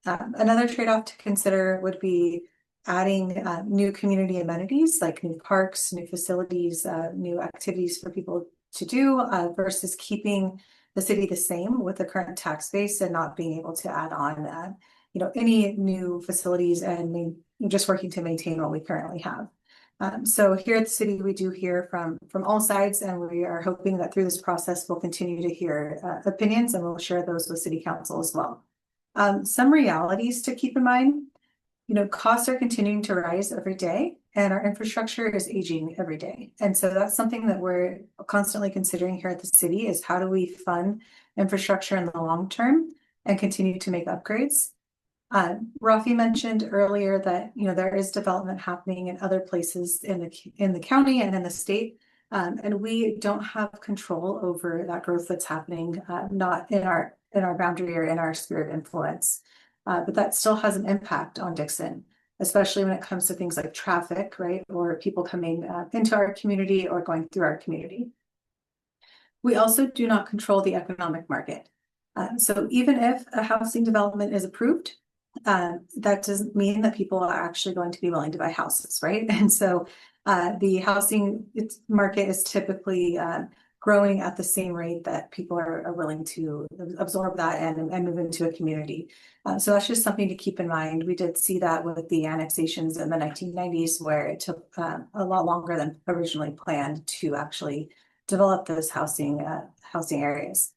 S2: Another trade-off to consider would be adding new community amenities like new parks, new facilities, new activities for people to do versus keeping the city the same with the current tax base and not being able to add on any new facilities and just working to maintain what we currently have. So here at the city, we do hear from all sides, and we are hoping that through this process, we'll continue to hear opinions, and we'll share those with City Council as well. Some realities to keep in mind, costs are continuing to rise every day, and our infrastructure is aging every day. And so that's something that we're constantly considering here at the city is how do we fund infrastructure in the long term and continue to make upgrades. Rafi mentioned earlier that there is development happening in other places in the county and in the state, and we don't have control over that growth that's happening, not in our boundary or in our sphere of influence. But that still has an impact on Dixon, especially when it comes to things like traffic, right, or people coming into our community or going through our community. We also do not control the economic market. So even if a housing development is approved, that doesn't mean that people are actually going to be willing to buy houses, right? And so the housing market is typically growing at the same rate that people are willing to absorb that and move into a community. So that's just something to keep in mind. We did see that with the annexations in the 1990s, where it took a lot longer than originally planned to actually develop those housing areas.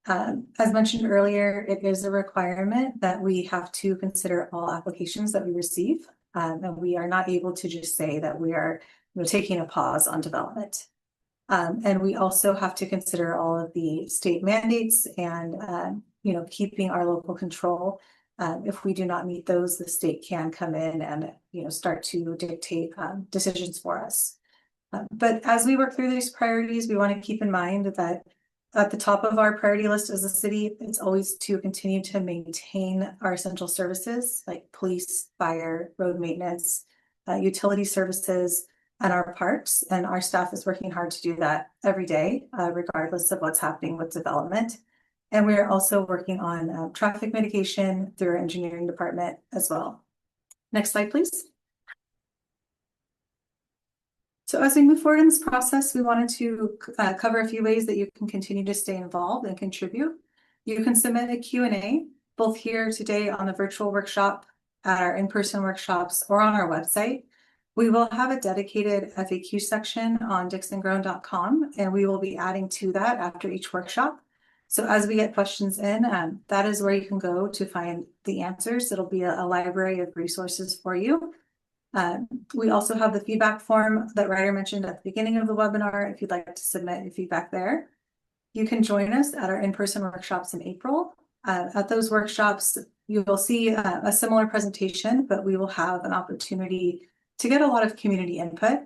S2: As mentioned earlier, it is a requirement that we have to consider all applications that we receive, and we are not able to just say that we are taking a pause on development. And we also have to consider all of the state mandates and keeping our local control. If we do not meet those, the state can come in and start to dictate decisions for us. But as we work through these priorities, we want to keep in mind that at the top of our priority list as a city, it's always to continue to maintain our essential services like police, fire, road maintenance, utility services, and our parks. And our staff is working hard to do that every day, regardless of what's happening with development. And we're also working on traffic mitigation through our engineering department as well. Next slide, please. So as we move forward in this process, we wanted to cover a few ways that you can continue to stay involved and contribute. You can submit a Q&A, both here today on the virtual workshop, at our in-person workshops, or on our website. We will have a dedicated FAQ section on dixongrown.com, and we will be adding to that after each workshop. So as we get questions in, that is where you can go to find the answers. It'll be a library of resources for you. We also have the feedback form that Ryder mentioned at the beginning of the webinar, if you'd like to submit your feedback there. You can join us at our in-person workshops in April. At those workshops, you will see a similar presentation, but we will have an opportunity to get a lot of community input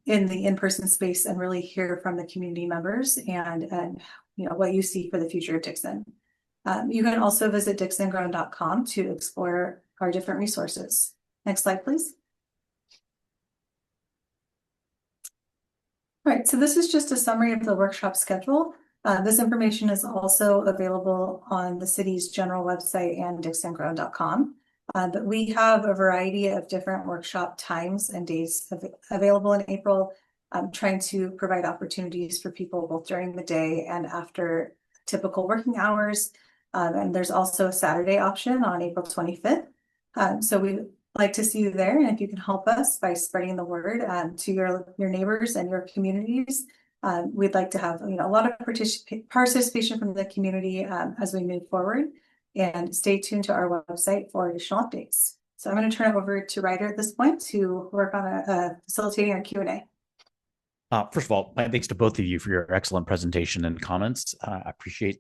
S2: in the in-person space and really hear from the community members and what you see for the future of Dixon. You can also visit dixongrown.com to explore our different resources. Next slide, please. All right, so this is just a summary of the workshop schedule. This information is also available on the city's general website and dixongrown.com. But we have a variety of different workshop times and days available in April, trying to provide opportunities for people both during the day and after typical working hours. And there's also a Saturday option on April 25th. So we like to see you there, and if you can help us by spreading the word to your neighbors and your communities, we'd like to have a lot of participation from the community as we move forward. And stay tuned to our website for additional updates. So I'm going to turn it over to Ryder at this point to work on facilitating our Q&A.
S1: First of all, my thanks to both of you for your excellent presentation and comments. I appreciate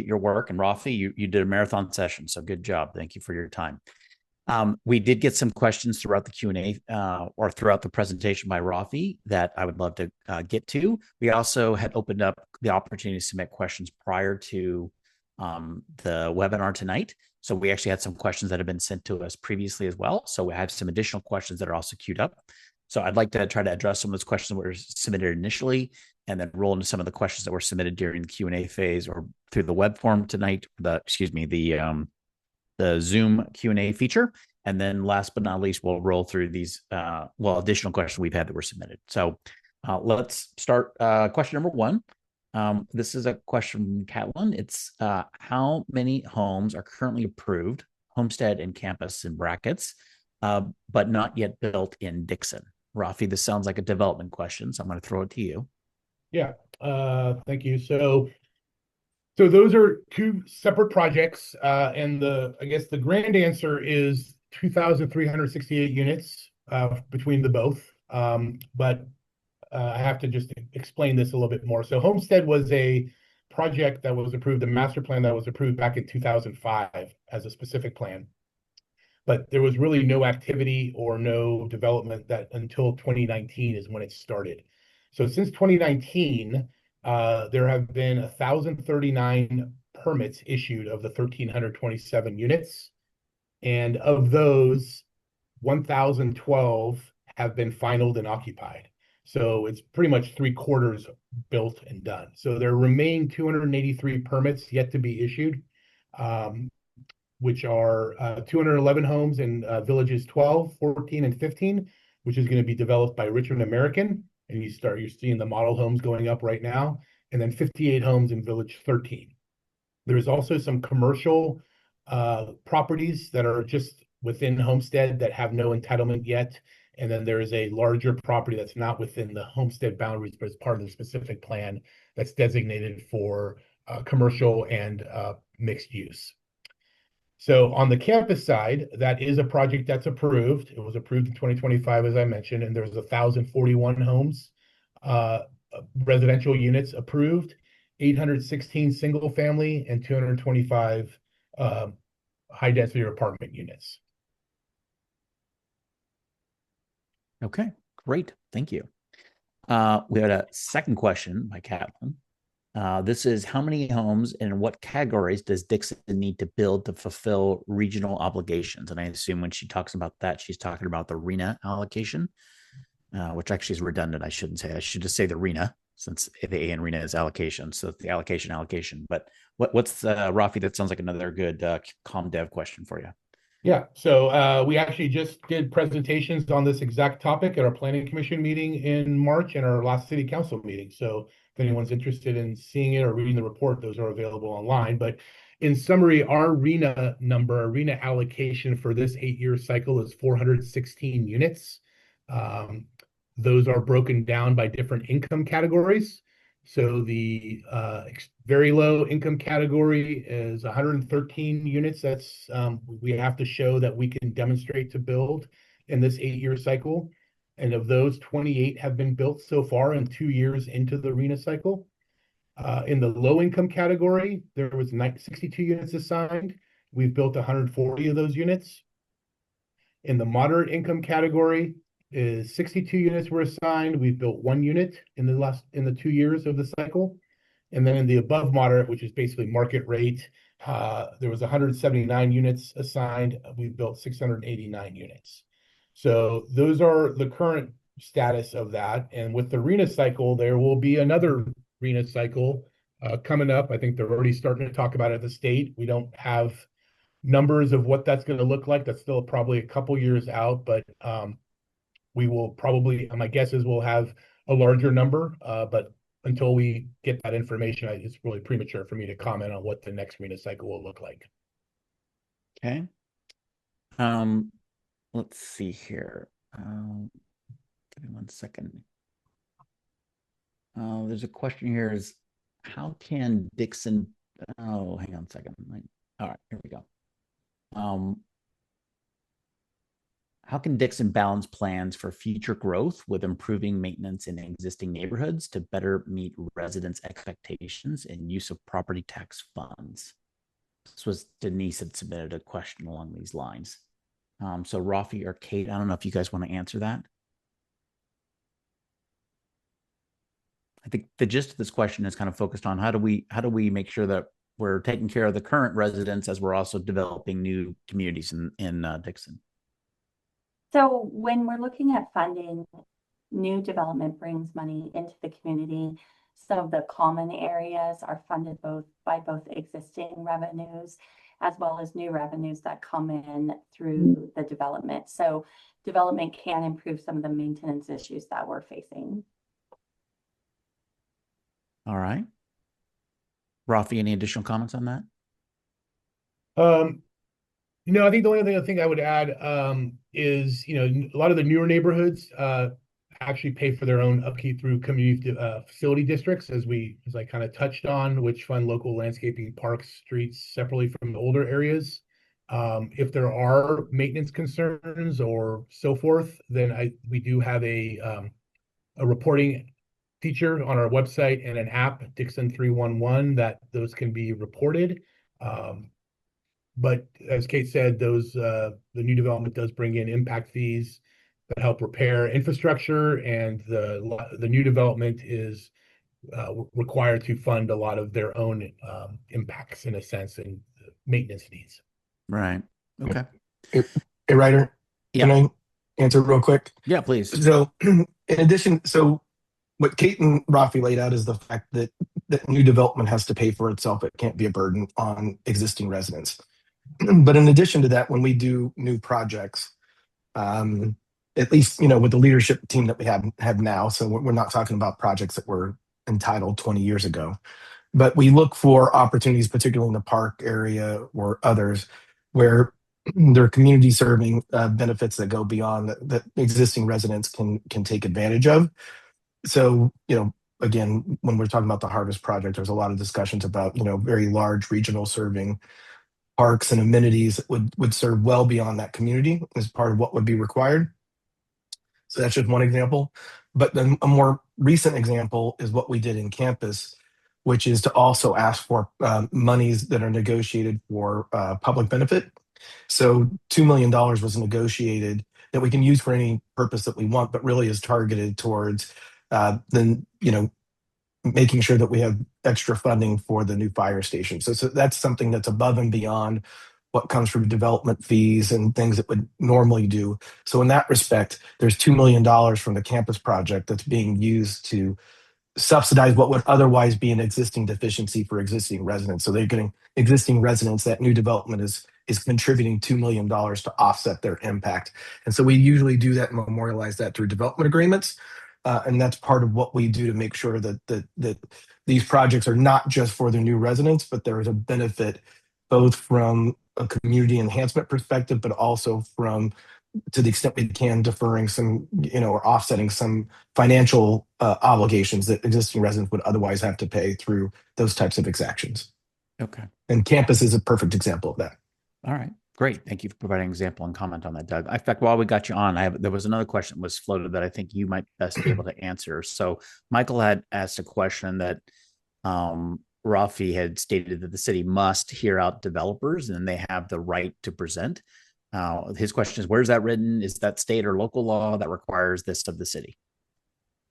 S1: your work, and Rafi, you did a marathon session, so good job. Thank you for your time. We did get some questions throughout the Q&A or throughout the presentation by Rafi that I would love to get to. We also had opened up the opportunity to submit questions prior to the webinar tonight. So we actually had some questions that have been sent to us previously as well. So we have some additional questions that are also queued up. So I'd like to try to address some of those questions that were submitted initially, and then roll into some of the questions that were submitted during the Q&A phase or through the web form tonight, the Zoom Q&A feature. And then last but not least, we'll roll through these, additional questions we've had that were submitted. So let's start question number one. This is a question from Catlin. It's how many homes are currently approved, homestead and campus in brackets, but not yet built in Dixon? Rafi, this sounds like a development question, so I'm going to throw it to you.
S3: Yeah, thank you. So those are two separate projects, and I guess the grand answer is 2,368 units between the both. But I have to just explain this a little bit more. So Homestead was a project that was approved, a master plan that was approved back in 2005 as a specific plan. But there was really no activity or no development until 2019 is when it started. So since 2019, there have been 1,039 permits issued of the 1,327 units. And of those, 1,012 have been finalized and occupied. So it's pretty much 3/4 built and done. So there remain 283 permits yet to be issued, which are 211 homes in villages 12, 14, and 15, which is going to be developed by Richmond American. And you're seeing the model homes going up right now. And then 58 homes in village 13. There's also some commercial properties that are just within Homestead that have no entitlement yet. And then there is a larger property that's not within the Homestead boundaries, but it's part of the specific plan that's designated for commercial and mixed use. So on the campus side, that is a project that's approved. It was approved in 2025, as I mentioned, and there's 1,041 homes, residential units approved, 816 single family, and 225 high density apartment units.
S1: Okay, great. Thank you. We had a second question by Catlin. This is how many homes and what categories does Dixon need to build to fulfill regional obligations? And I assume when she talks about that, she's talking about the RHNA allocation, which actually is redundant. I shouldn't say. I should just say the RHNA. since the arena is allocation. So it's the allocation. But what's Rafi? That sounds like another good comm dev question for you.
S3: Yeah, so we actually just did presentations on this exact topic at our planning commission meeting in March and our last city council meeting. So if anyone's interested in seeing it or reading the report, those are available online. But in summary, our arena allocation for this 8-year cycle is 416 units. Those are broken down by different income categories. So the very low income category is 113 units. That's we have to show that we can demonstrate to build in this 8-year cycle. And of those, 28 have been built so far in 2 years into the arena cycle. In the low income category, there was 62 units assigned. We've built 140 of those units. In the moderate income category, is 62 units were assigned. We've built 1 unit in the 2 years of the cycle. And then in the above moderate, which is basically market rate, there was 179 units assigned. We've built 689 units. So those are the current status of that. And with the arena cycle, there will be another arena cycle coming up. I think they're already starting to talk about it at the state. We don't have numbers of what that's going to look like. That's still probably a couple years out, but we will probably, my guess is we'll have a larger number, but until we get that information, it's really premature for me to comment on what the next arena cycle will look like.
S1: Okay. Let's see here. Give me 1 second. There's a question here is, how can Dixon, oh, hang on a second. All right, here we go. How can Dixon balance plans for future growth with improving maintenance in existing neighborhoods to better meet residents' expectations and use of property tax funds? This was Denise had submitted a question along these lines. So Rafi or Kate, I don't know if you guys want to answer that. I think the gist of this question is kind of focused on how do we make sure that we're taking care of the current residents as we're also developing new communities in Dixon.
S4: So when we're looking at funding, new development brings money into the community. Some of the common areas are funded by both existing revenues as well as new revenues that come in through the development. So development can improve some of the maintenance issues that we're facing.
S1: All right. Rafi, any additional comments on that?
S3: I think the only other thing I would add is, a lot of the newer neighborhoods actually pay for their own upkeep through community facility districts, as I kind of touched on, which fund local landscaping, parks, streets separately from the older areas. If there are maintenance concerns or so forth, then we do have a reporting feature on our website and an app, Dixon 311, that those can be reported. But as Kate said, the new development does bring in impact fees that help repair infrastructure, and the new development is required to fund a lot of their own impacts, in a sense, and maintenance needs.
S1: Right. Okay.
S5: Hey, Ryder,
S1: yeah.
S5: Can I answer real quick?
S1: Yeah, please.
S5: So in addition, what Kate and Rafi laid out is the fact that new development has to pay for itself. It can't be a burden on existing residents. But in addition to that, when we do new projects, at least with the leadership team that we have now, so we're not talking about projects that were entitled 20 years ago, but we look for opportunities, particularly in the park area or others, where there are community serving benefits that go beyond that existing residents can take advantage of. So again, when we're talking about the Harvest Project, there's a lot of discussions about very large regional serving parks and amenities that would serve well beyond that community as part of what would be required. So that's just one example. But then a more recent example is what we did in campus, which is to also ask for monies that are negotiated for public benefit. So $2 million was negotiated that we can use for any purpose that we want, but really is targeted towards making sure that we have extra funding for the new fire station. So that's something that's above and beyond what comes from development fees and things that would normally do. So in that respect, there's $2 million from the campus project that's being used to subsidize what would otherwise be an existing deficiency for existing residents. So they're getting existing residents that new development is contributing $2 million to offset their impact. And so we usually do that and memorialize that through development agreements. And that's part of what we do to make sure that these projects are not just for the new residents, but there is a benefit both from a community enhancement perspective, but also from, to the extent we can, deferring some, or offsetting some financial obligations that existing residents would otherwise have to pay through those types of exactions.
S1: Okay.
S5: And campus is a perfect example of that.
S1: All right. Great. Thank you for providing an example and comment on that, Doug. In fact, while we got you on, there was another question that was floated that I think you might best be able to answer. So Michael had asked a question that Rafi had stated that the city must hear out developers and they have the right to present. His question is, where's that written? Is that state or local law that requires this of the city?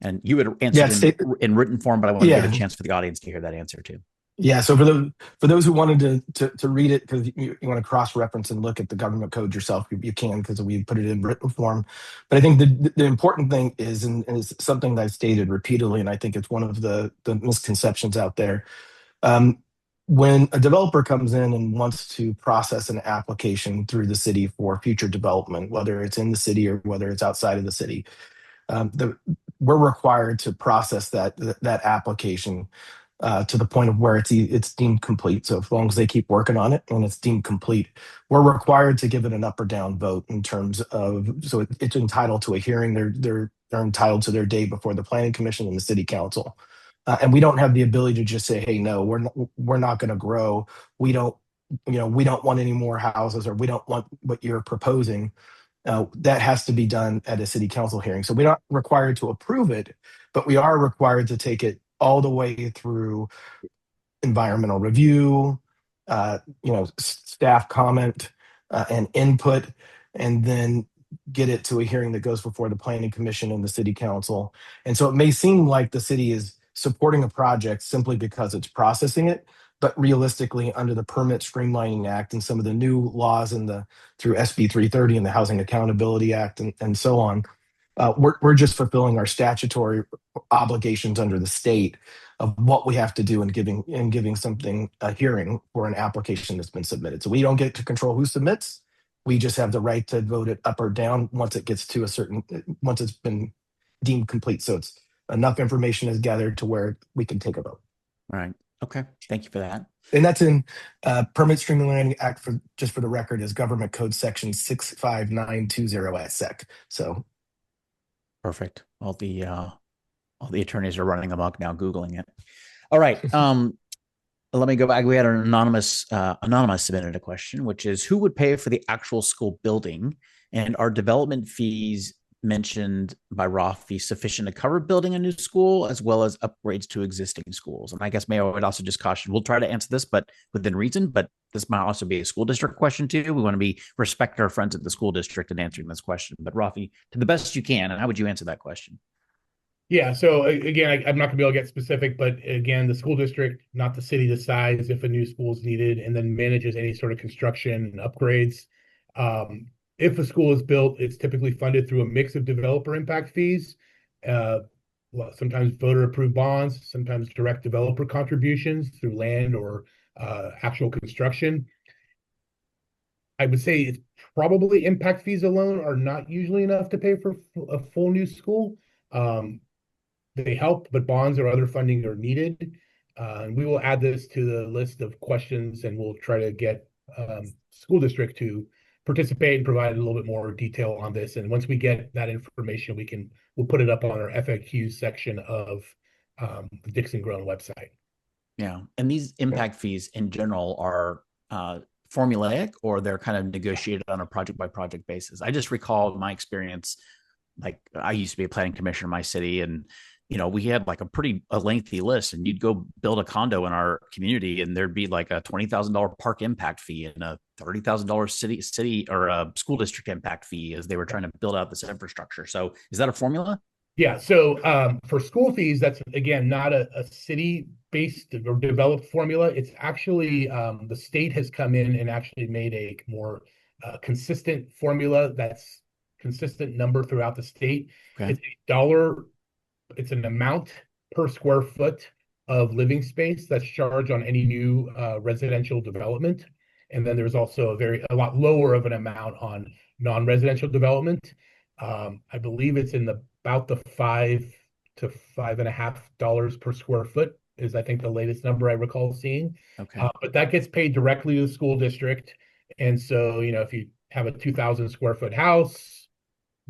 S1: And you would answer in written form, but I want to give a chance for the audience to hear that answer too.
S5: Yeah, so for those who wanted to read it, because you want to cross-reference and look at the government code yourself, you can, because we put it in written form. But I think the important thing is, and it's something that I've stated repeatedly, and I think it's one of the misconceptions out there. When a developer comes in and wants to process an application through the city for future development, whether it's in the city or whether it's outside of the city, we're required to process that application to the point of where it's deemed complete. So as long as they keep working on it and it's deemed complete, we're required to give it an up or down vote in terms of, so it's entitled to a hearing. They're entitled to their day before the planning commission and the city council. And we don't have the ability to just say, hey, no, we're not going to grow. We don't want any more houses, or we don't want what you're proposing. That has to be done at a city council hearing. So we're not required to approve it, but we are required to take it all the way through environmental review, staff comment and input, and then get it to a hearing that goes before the planning commission and the city council. And so it may seem like the city is supporting a project simply because it's processing it, but realistically, under the Permit Streamlining Act and some of the new laws through SB 330 and the Housing Accountability Act and so on, we're just fulfilling our statutory obligations under the state of what we have to do in giving something a hearing for an application that's been submitted. So we don't get to control who submits. We just have the right to vote it up or down once it gets to once it's been deemed complete. So it's enough information is gathered to where we can take a vote.
S1: All right. Okay. Thank you for that.
S5: And that's in Permit Streamlining Act, just for the record, is Government Code Section 65920 SEC. So
S1: perfect. All the attorneys are running amok now, Googling it. All right. Let me go back. We had an anonymous submitted a question, which is, who would pay for the actual school building, and are development fees mentioned by Rafi sufficient to cover building a new school as well as upgrades to existing schools? And I guess Mayo would also just caution, we'll try to answer this, but within reason, but this might also be a school district question too. We want to respect our friends at the school district in answering this question. But Rafi, to the best you can, and how would you answer that question?
S3: Yeah, so again, I'm not going to be able to get specific, but again, the school district, not the city, decides if a new school is needed and then manages any sort of construction and upgrades. If a school is built, it's typically funded through a mix of developer impact fees, sometimes voter-approved bonds, sometimes direct developer contributions through land or actual construction. I would say it's probably impact fees alone are not usually enough to pay for a full new school. They help, but bonds or other funding are needed. We will add this to the list of questions, and we'll try to get school district to participate and provide a little bit more detail on this. And once we get that information, we'll put it up on our FAQ section of the Dixon Grown website.
S1: Yeah, and these impact fees in general are formulaic, or they're kind of negotiated on a project by project basis. I just recall my experience, like I used to be a planning commissioner in my city, and we had like a lengthy list, and you'd go build a condo in our community and there'd be like a $20,000 park impact fee and a $30,000 city or a school district impact fee as they were trying to build out this infrastructure. So is that a formula?
S3: Yeah. So for school fees, that's again, not a city-based or developed formula. It's actually the state has come in and actually made a more consistent formula that's consistent number throughout the state. Okay. It's an amount per square foot of living space that's charged on any new residential development. And then there's also a lot lower of an amount on non-residential development. I believe it's in about the $5 to $5.50 per square foot is, I think, the latest number I recall seeing.
S1: Okay.
S3: But that gets paid directly to the school district. And so, if you have a 2,000 square foot house,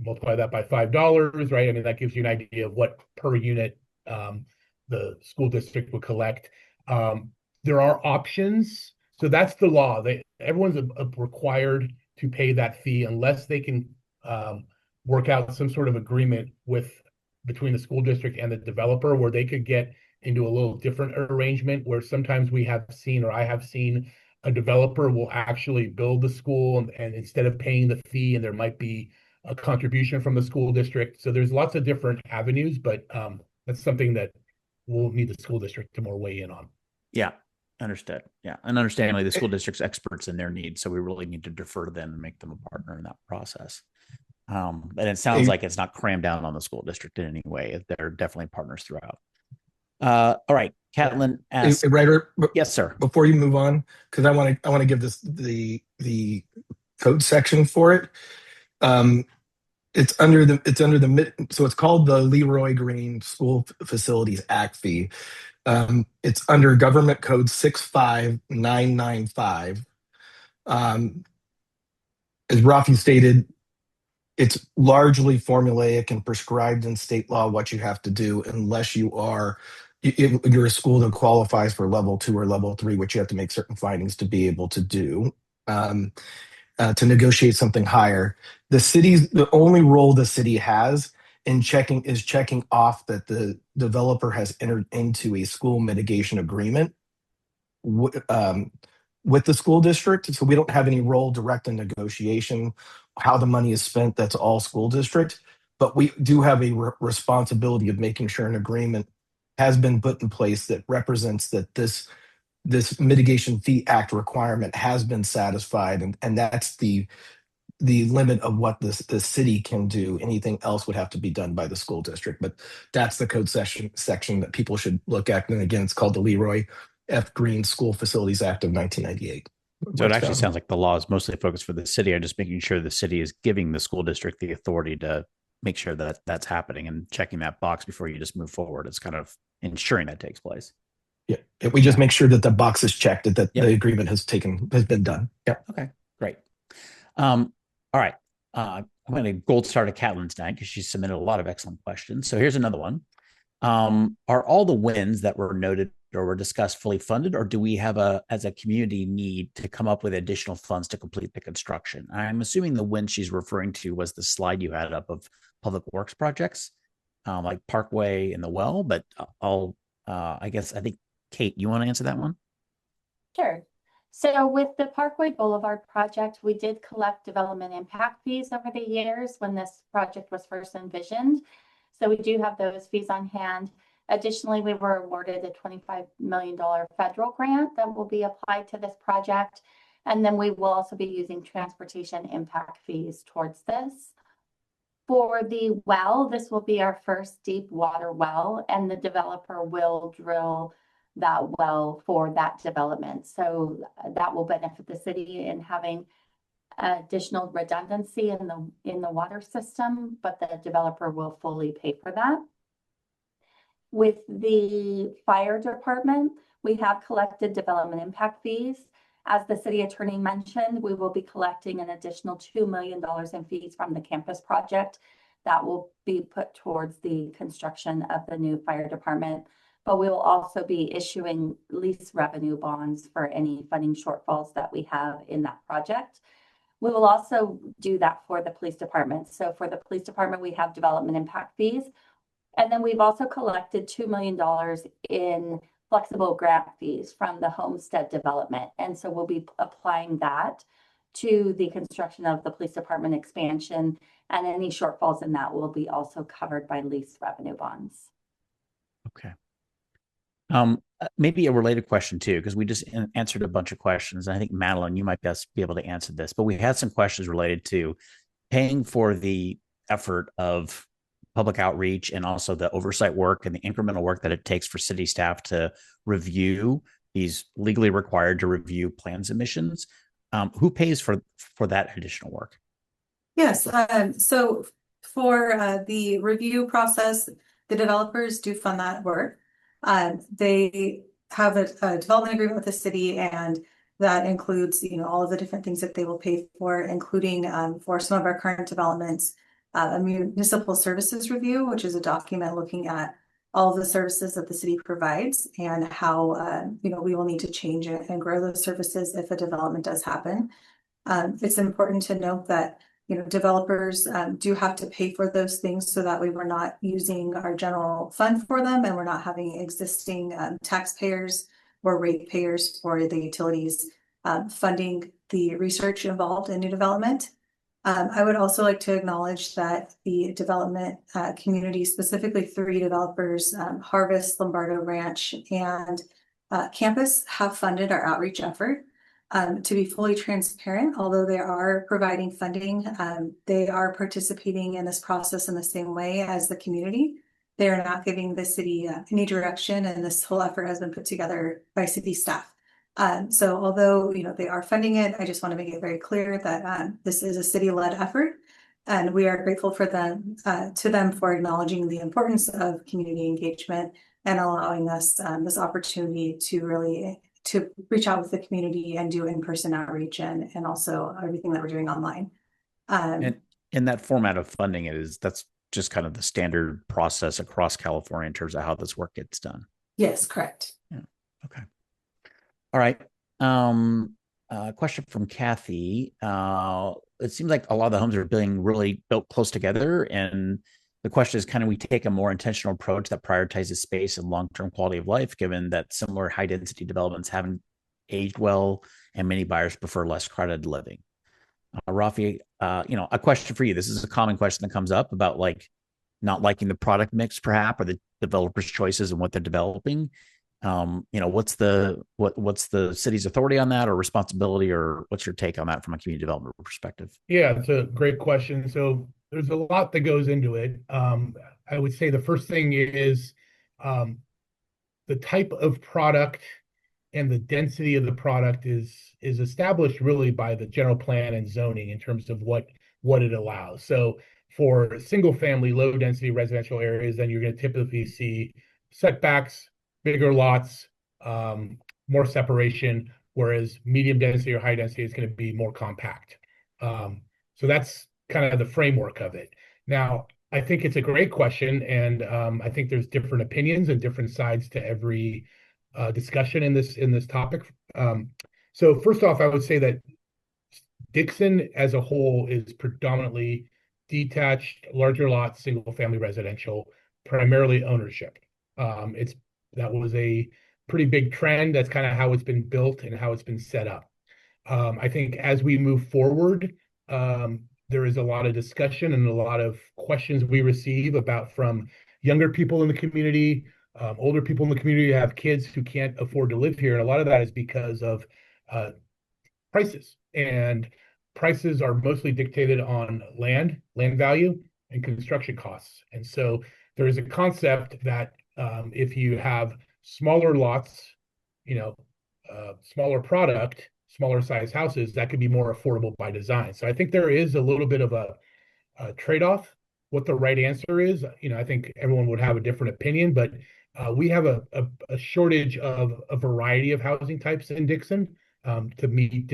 S3: multiply that by $5, right? I mean, that gives you an idea of what per unit the school district would collect. There are options. So that's the law. Everyone's required to pay that fee unless they can work out some sort of agreement between the school district and the developer where they could get into a little different arrangement where sometimes I have seen a developer will actually build the school and instead of paying the fee, and there might be a contribution from the school district. So there's lots of different avenues, but that's something that we'll need the school district to more weigh in on.
S1: Yeah, understood. Yeah, and understandably, the school district's experts in their needs, so we really need to defer to them and make them a partner in that process. And it sounds like it's not crammed down on the school district in any way. They're definitely partners throughout. All right, Catlin asks.
S5: Ryder,
S1: Yes, sir.
S5: Before you move on, because I want to give this the code section for it. It's under the so it's called the Leroy Green School Facilities Act fee. It's under Government Code 65995. As Rafi stated, it's largely formulaic and prescribed in state law what you have to do unless you're a school that qualifies for level 2 or level 3, which you have to make certain findings to be able to do. To negotiate something higher. The only role the city has in checking off that the developer has entered into a school mitigation agreement with the school district. So we don't have any role direct in negotiation. How the money is spent, that's all school district. But we do have a responsibility of making sure an agreement has been put in place that represents that this mitigation fee act requirement has been satisfied, and that's the limit of what the city can do. Anything else would have to be done by the school district, but that's the code section that people should look at. And again, it's called the Leroy F. Green School Facilities Act of 1998.
S1: So it actually sounds like the law is mostly focused for the city. I'm just making sure the city is giving the school district the authority to make sure that that's happening and checking that box before you just move forward. It's kind of ensuring that takes place.
S5: Yeah, we just make sure that the box is checked, that the agreement has been done. Yeah.
S1: Okay, great. All right. I'm going to gold star to Catlin tonight because she submitted a lot of excellent questions. So here's another one. Are all the wins that were noted or were discussed fully funded, or do we have as a community need to come up with additional funds to complete the construction? I'm assuming the win she's referring to was the slide you had up of public works projects, like Parkway and the well, but I think Kate, you want to answer that one?
S4: Sure. So with the Parkway Boulevard project, we did collect development impact fees over the years when this project was first envisioned. So we do have those fees on hand. Additionally, we were awarded a $25 million federal grant that will be applied to this project. And then we will also be using transportation impact fees towards this. For the well, this will be our first deep water well, and the developer will drill that well for that development. So that will benefit the city in having additional redundancy in the water system, but the developer will fully pay for that. With the fire department, we have collected development impact fees. As the city attorney mentioned, we will be collecting an additional $2 million in fees from the campus project that will be put towards the construction of the new fire department. But we will also be issuing lease revenue bonds for any funding shortfalls that we have in that project. We will also do that for the police department. So for the police department, we have development impact fees. And then we've also collected $2 million in flexible grant fees from the homestead development. And so we'll be applying that to the construction of the police department expansion, and any shortfalls in that will be also covered by lease revenue bonds.
S1: Okay. Maybe a related question too, because we just answered a bunch of questions. And I think Madeline, you might best be able to answer this, but we had some questions related to paying for the effort of public outreach and also the oversight work and the incremental work that it takes for city staff to review these legally required to review plan submissions. Who pays for that additional work?
S2: Yes, so for the review process, the developers do fund that work. They have a development agreement with the city, and that includes, all of the different things that they will pay for, including for some of our current developments, a municipal services review, which is a document looking at all of the services that the city provides and how, we will need to change it and grow those services if a development does happen. It's important to note that developers do have to pay for those things, so that way we're not using our general fund for them, and we're not having existing taxpayers or ratepayers for the utilities funding the research involved in new development. I would also like to acknowledge that the development community, specifically 3 developers, Harvest, Lombardo Ranch, and Campus, have funded our outreach effort. To be fully transparent, although they are providing funding, they are participating in this process in the same way as the community. They are not giving the city any direction, and this whole effort has been put together by city staff. So although they are funding it, I just want to make it very clear that this is a city-led effort, and we are grateful for them to them for acknowledging the importance of community engagement and allowing us this opportunity to really reach out with the community and do in-person outreach and also everything that we're doing online.
S1: And in that format of funding, that's just kind of the standard process across California in terms of how this work gets done.
S2: Yes, correct.
S1: Yeah. Okay. All right. Question from Kathy. It seems like a lot of the homes are being really built close together, and the question is, can we take a more intentional approach that prioritizes space and long-term quality of life, given that similar high-density developments haven't aged well and many buyers prefer less crowded living? Rafi, a question for you. This is a common question that comes up about not liking the product mix, perhaps, or the developer's choices and what they're developing. What's the city's authority on that, or responsibility, or what's your take on that from a community development perspective?
S3: Yeah, it's a great question. So there's a lot that goes into it. I would say the first thing is the type of product and the density of the product is established really by the general plan and zoning in terms of what it allows. So for single family, low density residential areas, then you're going to typically see setbacks, bigger lots, more separation, whereas medium density or high density is going to be more compact. So that's kind of the framework of it. Now, I think it's a great question, and I think there's different opinions and different sides to every discussion in this topic. So first off, I would say that Dixon as a whole is predominantly detached, larger lots, single family residential, primarily ownership. That was a pretty big trend. That's kind of how it's been built and how it's been set up. I think as we move forward, there is a lot of discussion and a lot of questions we receive from younger people in the community, older people in the community who have kids who can't afford to live here. And a lot of that is because of prices. And prices are mostly dictated on land value, and construction costs. And so there is a concept that if you have smaller lots, smaller product, smaller size houses, that could be more affordable by design. So I think there is a little bit of a trade-off. What the right answer is, I think everyone would have a different opinion, but we have a shortage of a variety of housing types in Dixon to meet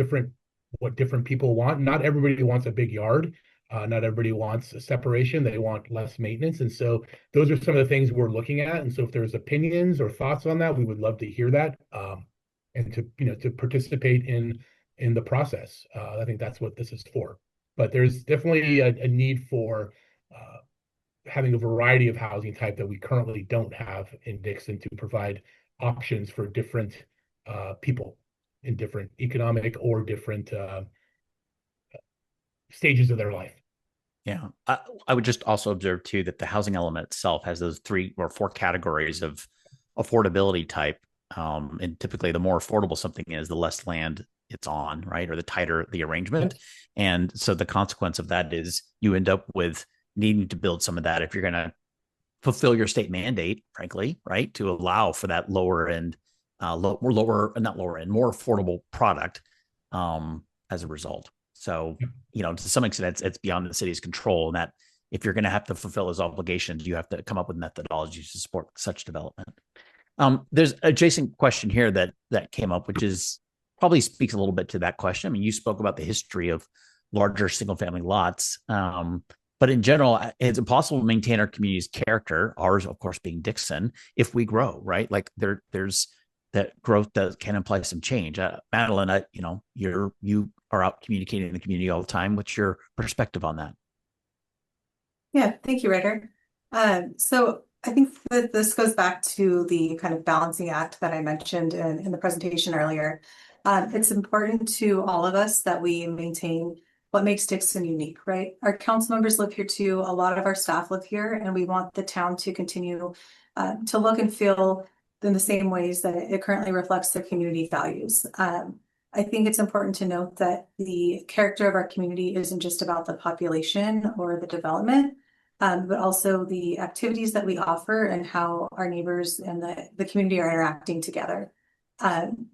S3: what different people want. Not everybody wants a big yard. Not everybody wants a separation. They want less maintenance. And so those are some of the things we're looking at. And so if there's opinions or thoughts on that, we would love to hear that and to participate in the process. I think that's what this is for. But there's definitely a need for having a variety of housing type that we currently don't have in Dixon to provide options for different people in different economic or different stages of their life.
S1: Yeah. I would just also observe too that the housing element itself has those 3 or 4 categories of affordability type. And typically the more affordable something is, the less land it's on, right? Or the tighter the arrangement. And so the consequence of that is you end up with needing to build some of that if you're going to fulfill your state mandate, frankly, right, to allow for that lower end, not lower end, more affordable product as a result. So, to some extent, it's beyond the city's control, and that if you're going to have to fulfill those obligations, you have to come up with methodologies to support such development. There's an adjacent question here that came up, which is probably speaks a little bit to that question. I mean, you spoke about the history of larger single family lots. But in general, it's impossible to maintain our community's character, ours, of course, being Dixon, if we grow, right? Like there's that growth that can imply some change. Madeline, you are out communicating in the community all the time. What's your perspective on that?
S2: Yeah, thank you, Ryder. So I think that this goes back to the kind of balancing act that I mentioned in the presentation earlier. It's important to all of us that we maintain what makes Dixon unique, right? Our council members live here too. A lot of our staff live here, and we want the town to continue to look and feel in the same ways that it currently reflects their community values. I think it's important to note that the character of our community isn't just about the population or the development, but also the activities that we offer and how our neighbors and the community are interacting together.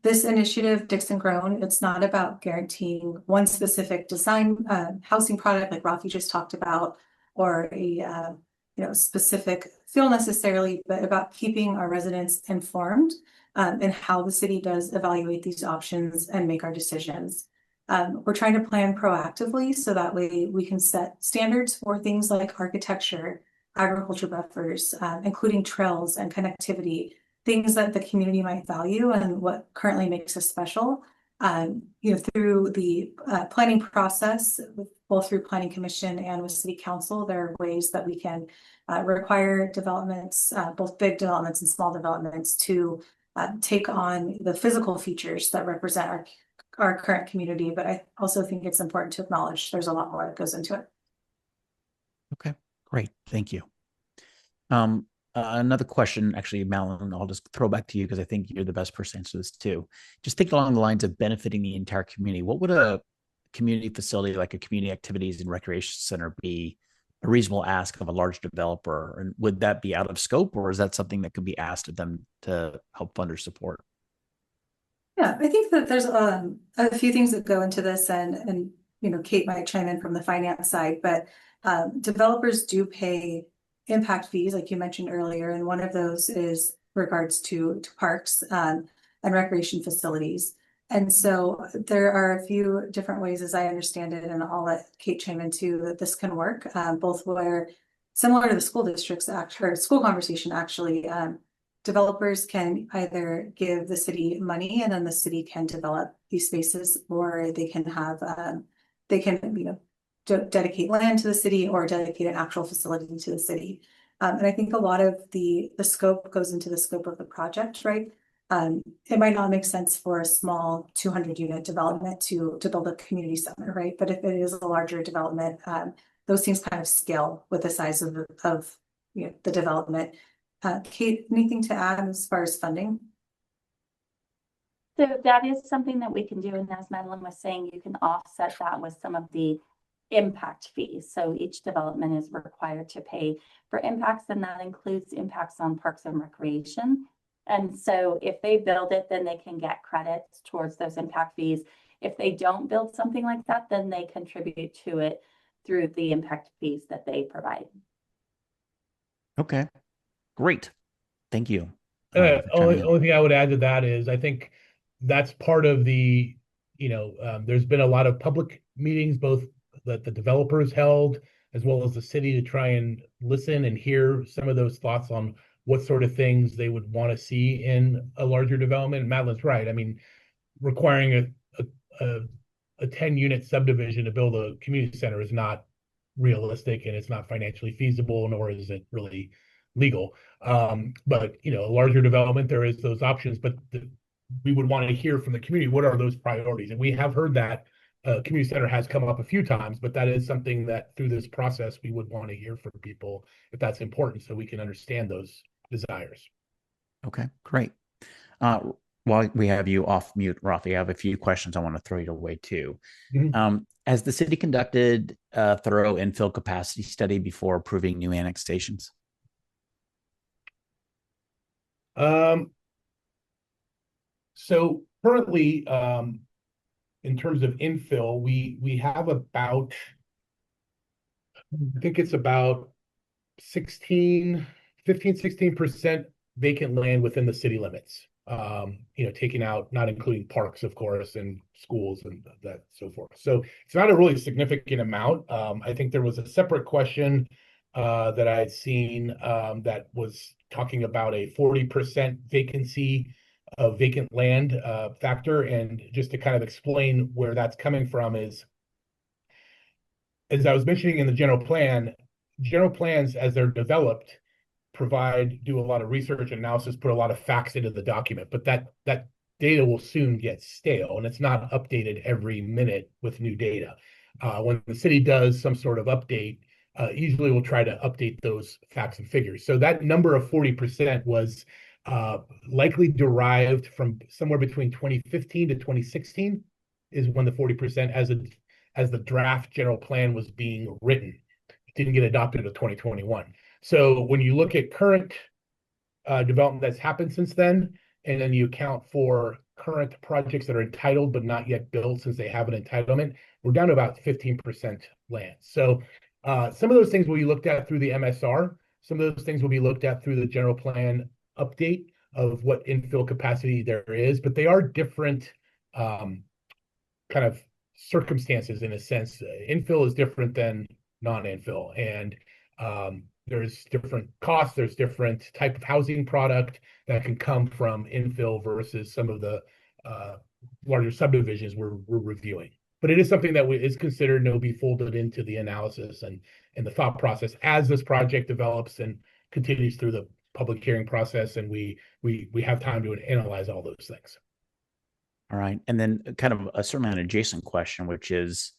S2: This initiative, Dixon Grown, it's not about guaranteeing one specific design housing product like Rafi just talked about, or a specific feel necessarily, but about keeping our residents informed and how the city does evaluate these options and make our decisions. We're trying to plan proactively so that way we can set standards for things like architecture, agriculture buffers, including trails and connectivity, things that the community might value and what currently makes us special. Through the planning process, both through Planning Commission and with City Council, there are ways that we can require developments, both big developments and small developments, to take on the physical features that represent our current community. But I also think it's important to acknowledge there's a lot more that goes into it.
S1: Okay, great. Thank you. Another question, actually, Madeline, I'll just throw back to you because I think you're the best person to answer this too. Just think along the lines of benefiting the entire community. What would a community facility like a community activities and recreation center be a reasonable ask of a large developer? And would that be out of scope, or is that something that could be asked of them to help fund or support?
S2: Yeah, I think that there's a few things that go into this, and Kate might chime in from the finance side, but developers do pay impact fees, like you mentioned earlier, and one of those is regards to parks and recreation facilities. And so there are a few different ways, as I understand it, and I'll let Kate chime in too, that this can work, both where, similar to the school district's or school conversation, actually, developers can either give the city money and then the city can develop these spaces, or they can have, dedicate land to the city or dedicate an actual facility to the city. And I think a lot of the scope goes into the scope of the project, right? It might not make sense for a small 200 unit development to build a community center, right? But if it is a larger development, those things kind of scale with the size of the development. Kate, anything to add as far as funding?
S4: So that is something that we can do. And as Madeline was saying, you can offset that with some of the impact fees. So each development is required to pay for impacts, and that includes impacts on parks and recreation. And so if they build it, then they can get credits towards those impact fees. If they don't build something like that, then they contribute to it through the impact fees that they provide.
S1: Okay, great. Thank you.
S3: Only thing I would add to that is I think that's part of the, there's been a lot of public meetings, both that the developers held, as well as the city, to try and listen and hear some of those thoughts on what sort of things they would want to see in a larger development. Madeline's right. I mean, requiring a 10-unit subdivision to build a community center is not realistic, and it's not financially feasible, nor is it really legal. But a larger development, there is those options, but we would want to hear from the community, what are those priorities? And we have heard that community center has come up a few times, but that is something that through this process, we would want to hear from people if that's important, so we can understand those desires.
S1: Okay, great. While we have you off mute, Rafi, I have a few questions I want to throw your way too.
S3: Mm-hmm.
S1: Has the city conducted a thorough infill capacity study before approving new annexations?
S3: So currently, in terms of infill, we have about, I think it's about 16% vacant land within the city limits. Taking out, not including parks, of course, and schools and that so forth. So it's not a really significant amount. I think there was a separate question that I had seen that was talking about a 40% vacancy of vacant land factor. And just to kind of explain where that's coming from is, as I was mentioning in the general plans as they're developed do a lot of research and analysis, put a lot of facts into the document, but that data will soon get stale, and it's not updated every minute with new data. When the city does some sort of update, usually we'll try to update those facts and figures. So that number of 40% was likely derived from somewhere between 2015 to 2016 is when the 40% as the draft general plan was being written. It didn't get adopted until 2021. So when you look at current development that's happened since then, and then you account for current projects that are entitled but not yet built since they have an entitlement, we're down to about 15% land. So some of those things will be looked at through the MSR. Some of those things will be looked at through the general plan update of what infill capacity there is, but they are different kind of circumstances in a sense. Infill is different than non-infill, and there's different costs, there's different type of housing product that can come from infill versus some of the larger subdivisions we're reviewing. But it is something that is considered and will be folded into the analysis and the thought process as this project develops and continues through the public hearing process, and we have time to analyze all those things.
S1: All right. And then kind of a sort of an adjacent question, which is,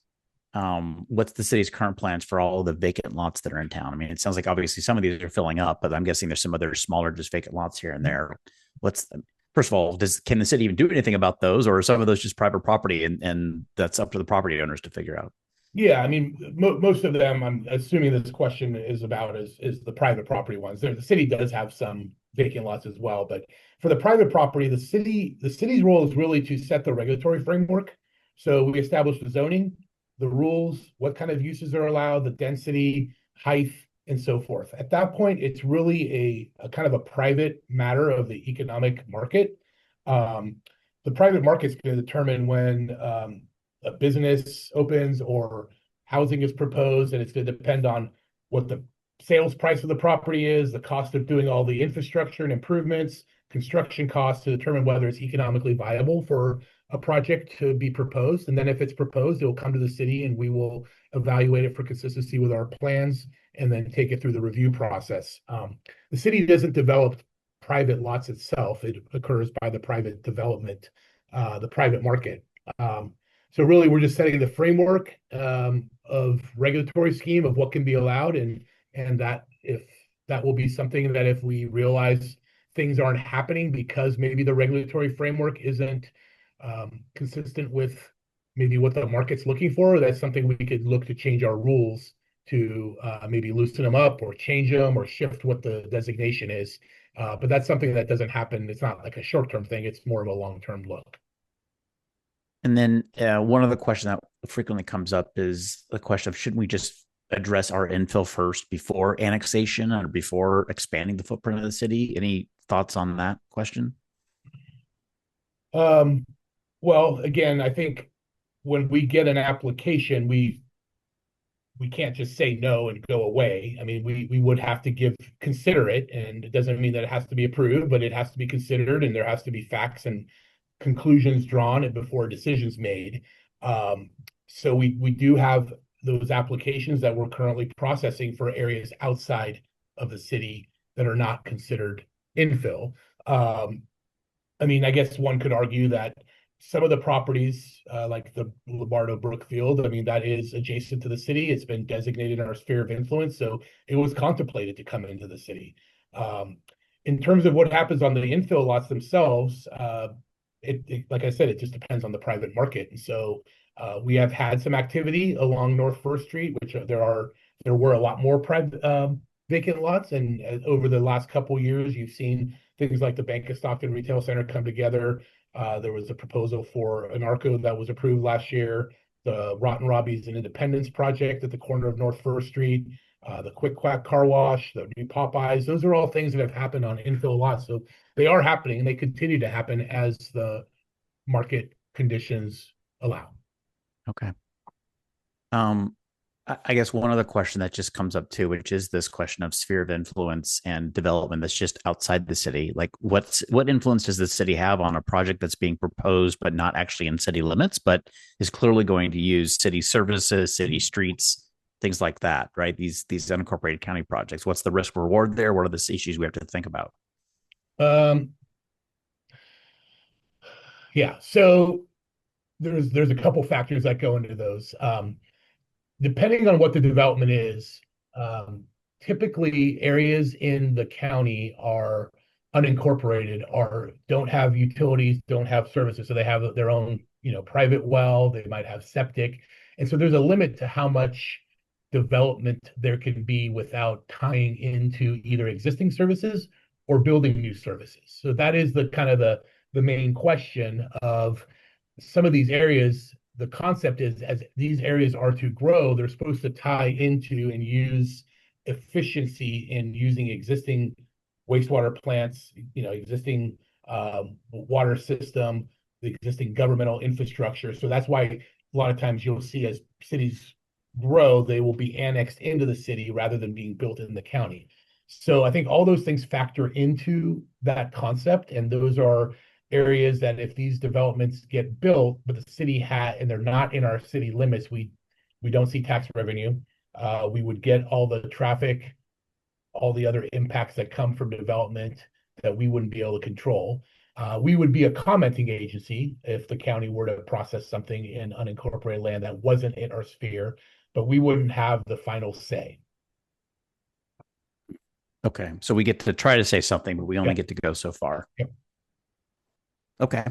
S1: what's the city's current plans for all of the vacant lots that are in town? I mean, it sounds like obviously some of these are filling up, but I'm guessing there's some other smaller, just vacant lots here and there. First of all, can the city even do anything about those, or are some of those just private property and that's up to the property owners to figure out?
S3: Yeah, I mean, most of them, I'm assuming this question is about is the private property ones. The city does have some vacant lots as well, but for the private property, the city's role is really to set the regulatory framework. So we establish the zoning, the rules, what kind of uses are allowed, the density, height, and so forth. At that point, it's really a kind of a private matter of the economic market. The private market's going to determine when a business opens or housing is proposed, and it's going to depend on what the sales price of the property is, the cost of doing all the infrastructure and improvements, construction costs to determine whether it's economically viable for a project to be proposed. And then if it's proposed, it will come to the city and we will evaluate it for consistency with our plans and then take it through the review process. The city doesn't develop private lots itself. It occurs by the private development, the private market. So really, we're just setting the framework of regulatory scheme of what can be allowed, and that if that will be something that if we realize things aren't happening because maybe the regulatory framework isn't consistent with maybe what the market's looking for, that's something we could look to change our rules to maybe loosen them up or change them or shift what the designation is. But that's something that doesn't happen. It's not like a short-term thing. It's more of a long-term look.
S1: And then one other question that frequently comes up is the question of, shouldn't we just address our infill first before annexation or before expanding the footprint of the city? Any thoughts on that question?
S3: Well, again, I think when we get an application, we can't just say no and go away. I mean, we would have to consider it, and it doesn't mean that it has to be approved, but it has to be considered, and there has to be facts and conclusions drawn before decisions made. So we do have those applications that we're currently processing for areas outside of the city that are not considered infill. I mean, I guess one could argue that some of the properties, like the Lombardo Brookfield, I mean, that is adjacent to the city. It's been designated in our sphere of influence, so it was contemplated to come into the city. In terms of what happens on the infill lots themselves, like I said, it just depends on the private market. And so We have had some activity along North First Street, which there were a lot more private vacant lots, and over the last couple of years, you've seen things like the Bank of Stockton Retail Center come together. There was a proposal for an ARCO that was approved last year. The Rotten Robbie's and Independence project at the corner of North First Street, the Quick Quack Car Wash, the new Popeyes. Those are all things that have happened on infill lots. So they are happening, and they continue to happen as the market conditions allow.
S1: Okay. I guess one other question that just comes up too, which is this question of sphere of influence and development that's just outside the city. Like what influence does the city have on a project that's being proposed, but not actually in city limits, but is clearly going to use city services, city streets, things like that, right? These unincorporated county projects. What's the risk reward there? What are the issues we have to think about?
S3: Yeah, so there's a couple factors that go into those. Depending on what the development is, typically areas in the county are unincorporated or don't have utilities, don't have services. So they have their own, private well, they might have septic. And so there's a limit to how much development there can be without tying into either existing services or building new services. So that is the kind of the main question of some of these areas. The concept is, as these areas are to grow, they're supposed to tie into and use efficiency in using existing wastewater plants, existing water system, the existing governmental infrastructure. So that's why a lot of times you'll see as cities grow, they will be annexed into the city rather than being built in the county. So I think all those things factor into that concept, and those are areas that if these developments get built, but the city and they're not in our city limits, we don't see tax revenue. We would get all the traffic, all the other impacts that come from development that we wouldn't be able to control. We would be a commenting agency if the county were to process something in unincorporated land that wasn't in our sphere, but we wouldn't have the final say.
S1: Okay, so we get to try to say something, but we only get to go so far.
S3: Yep.
S1: Okay.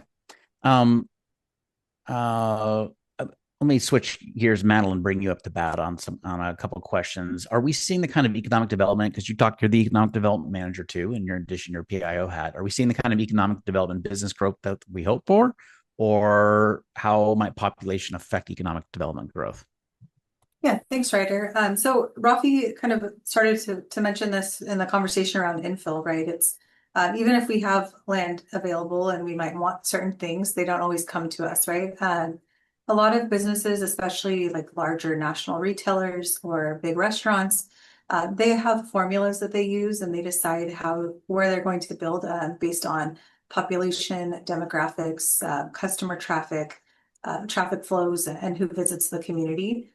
S1: Let me switch gears, Madeline, bring you up to bat on a couple of questions. Are we seeing the kind of economic development, because you're the economic development manager too, in your addition, your PIO hat. Are we seeing the kind of economic development business growth that we hope for, or how might population affect economic development growth?
S2: Yeah, thanks, Ryder. So Rafi kind of started to mention this in the conversation around infill, right? It's even if we have land available and we might want certain things, they don't always come to us, right? A lot of businesses, especially like larger national retailers or big restaurants, they have formulas that they use, and they decide where they're going to build based on population, demographics, customer traffic, traffic flows, and who visits the community.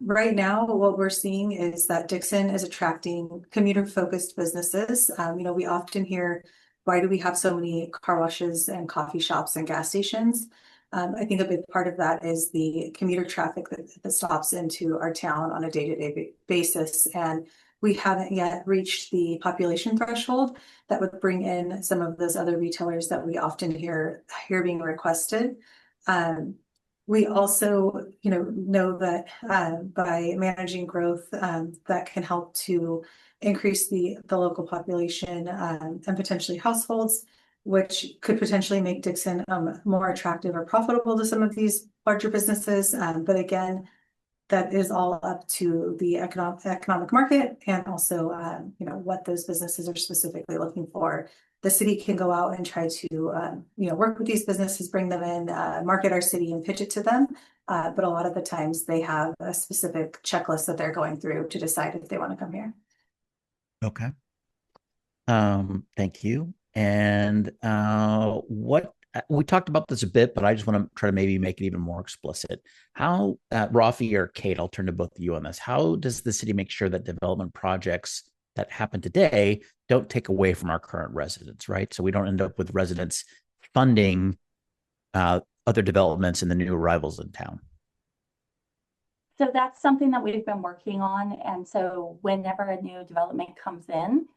S2: Right now, what we're seeing is that Dixon is attracting commuter-focused businesses. We often hear, why do we have so many car washes and coffee shops and gas stations? I think a big part of that is the commuter traffic that stops into our town on a day-to-day basis. And we haven't yet reached the population threshold that would bring in some of those other retailers that we often hear being requested. We also, know that by managing growth, that can help to increase the local population and potentially households, which could potentially make Dixon more attractive or profitable to some of these larger businesses. But again, that is all up to the economic market, and also, what those businesses are specifically looking for. The city can go out and try to, work with these businesses, bring them in, market our city and pitch it to them. But a lot of the times they have a specific checklist that they're going through to decide if they want to come here.
S1: Okay. Thank you. And we talked about this a bit, but I just want to try to maybe make it even more explicit. How, Rafi or Kate, I'll turn to both of you on this. How does the city make sure that development projects that happen today don't take away from our current residents, right? So we don't end up with residents funding other developments and the new arrivals in town.
S4: So that's something that we've been working on. And so whenever a new development comes in,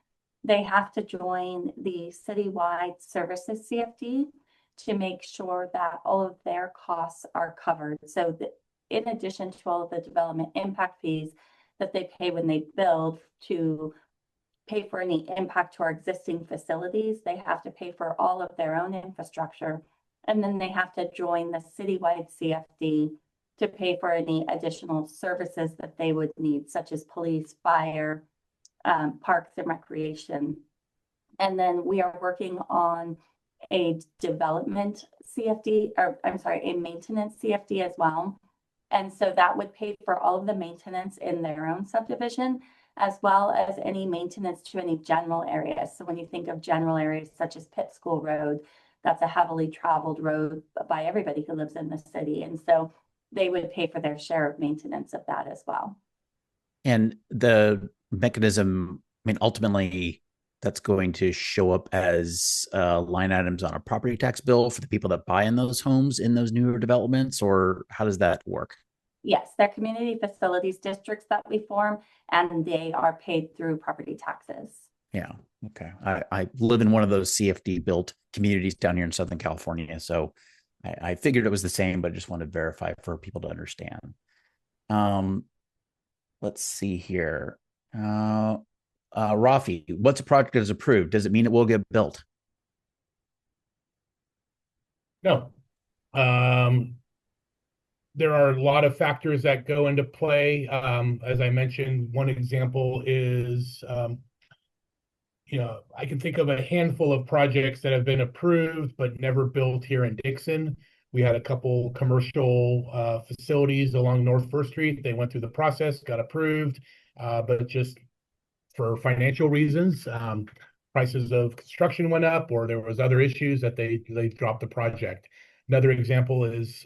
S4: they have to join the citywide services CFD to make sure that all of their costs are covered. So that in addition to all of the development impact fees that they pay when they build to pay for any impact to our existing facilities, they have to pay for all of their own infrastructure. And then they have to join the citywide CFD to pay for any additional services that they would need, such as police, fire, parks and recreation. And then we are working on a development CFD, or I'm sorry, a maintenance CFD as well. And so that would pay for all of the maintenance in their own subdivision, as well as any maintenance to any general areas. So when you think of general areas such as Pitt School Road, that's a heavily traveled road by everybody who lives in the city. And so they would pay for their share of maintenance of that as well.
S1: And the mechanism, I mean, ultimately, that's going to show up as line items on a property tax bill for the people that buy in those homes in those newer developments, or how does that work?
S4: Yes, they're community facilities districts that we form, and they are paid through property taxes.
S1: Yeah. Okay. I live in one of those CFD built communities down here in Southern California. So I figured it was the same, but I just wanted to verify for people to understand. Let's see here. Rafi, what's a project that is approved? Does it mean it will get built?
S3: No. There are a lot of factors that go into play. As I mentioned, one example is, I can think of a handful of projects that have been approved but never built here in Dixon. We had a couple commercial facilities along North First Street. They went through the process, got approved, but just for financial reasons, prices of construction went up, or there was other issues that they dropped the project. Another example is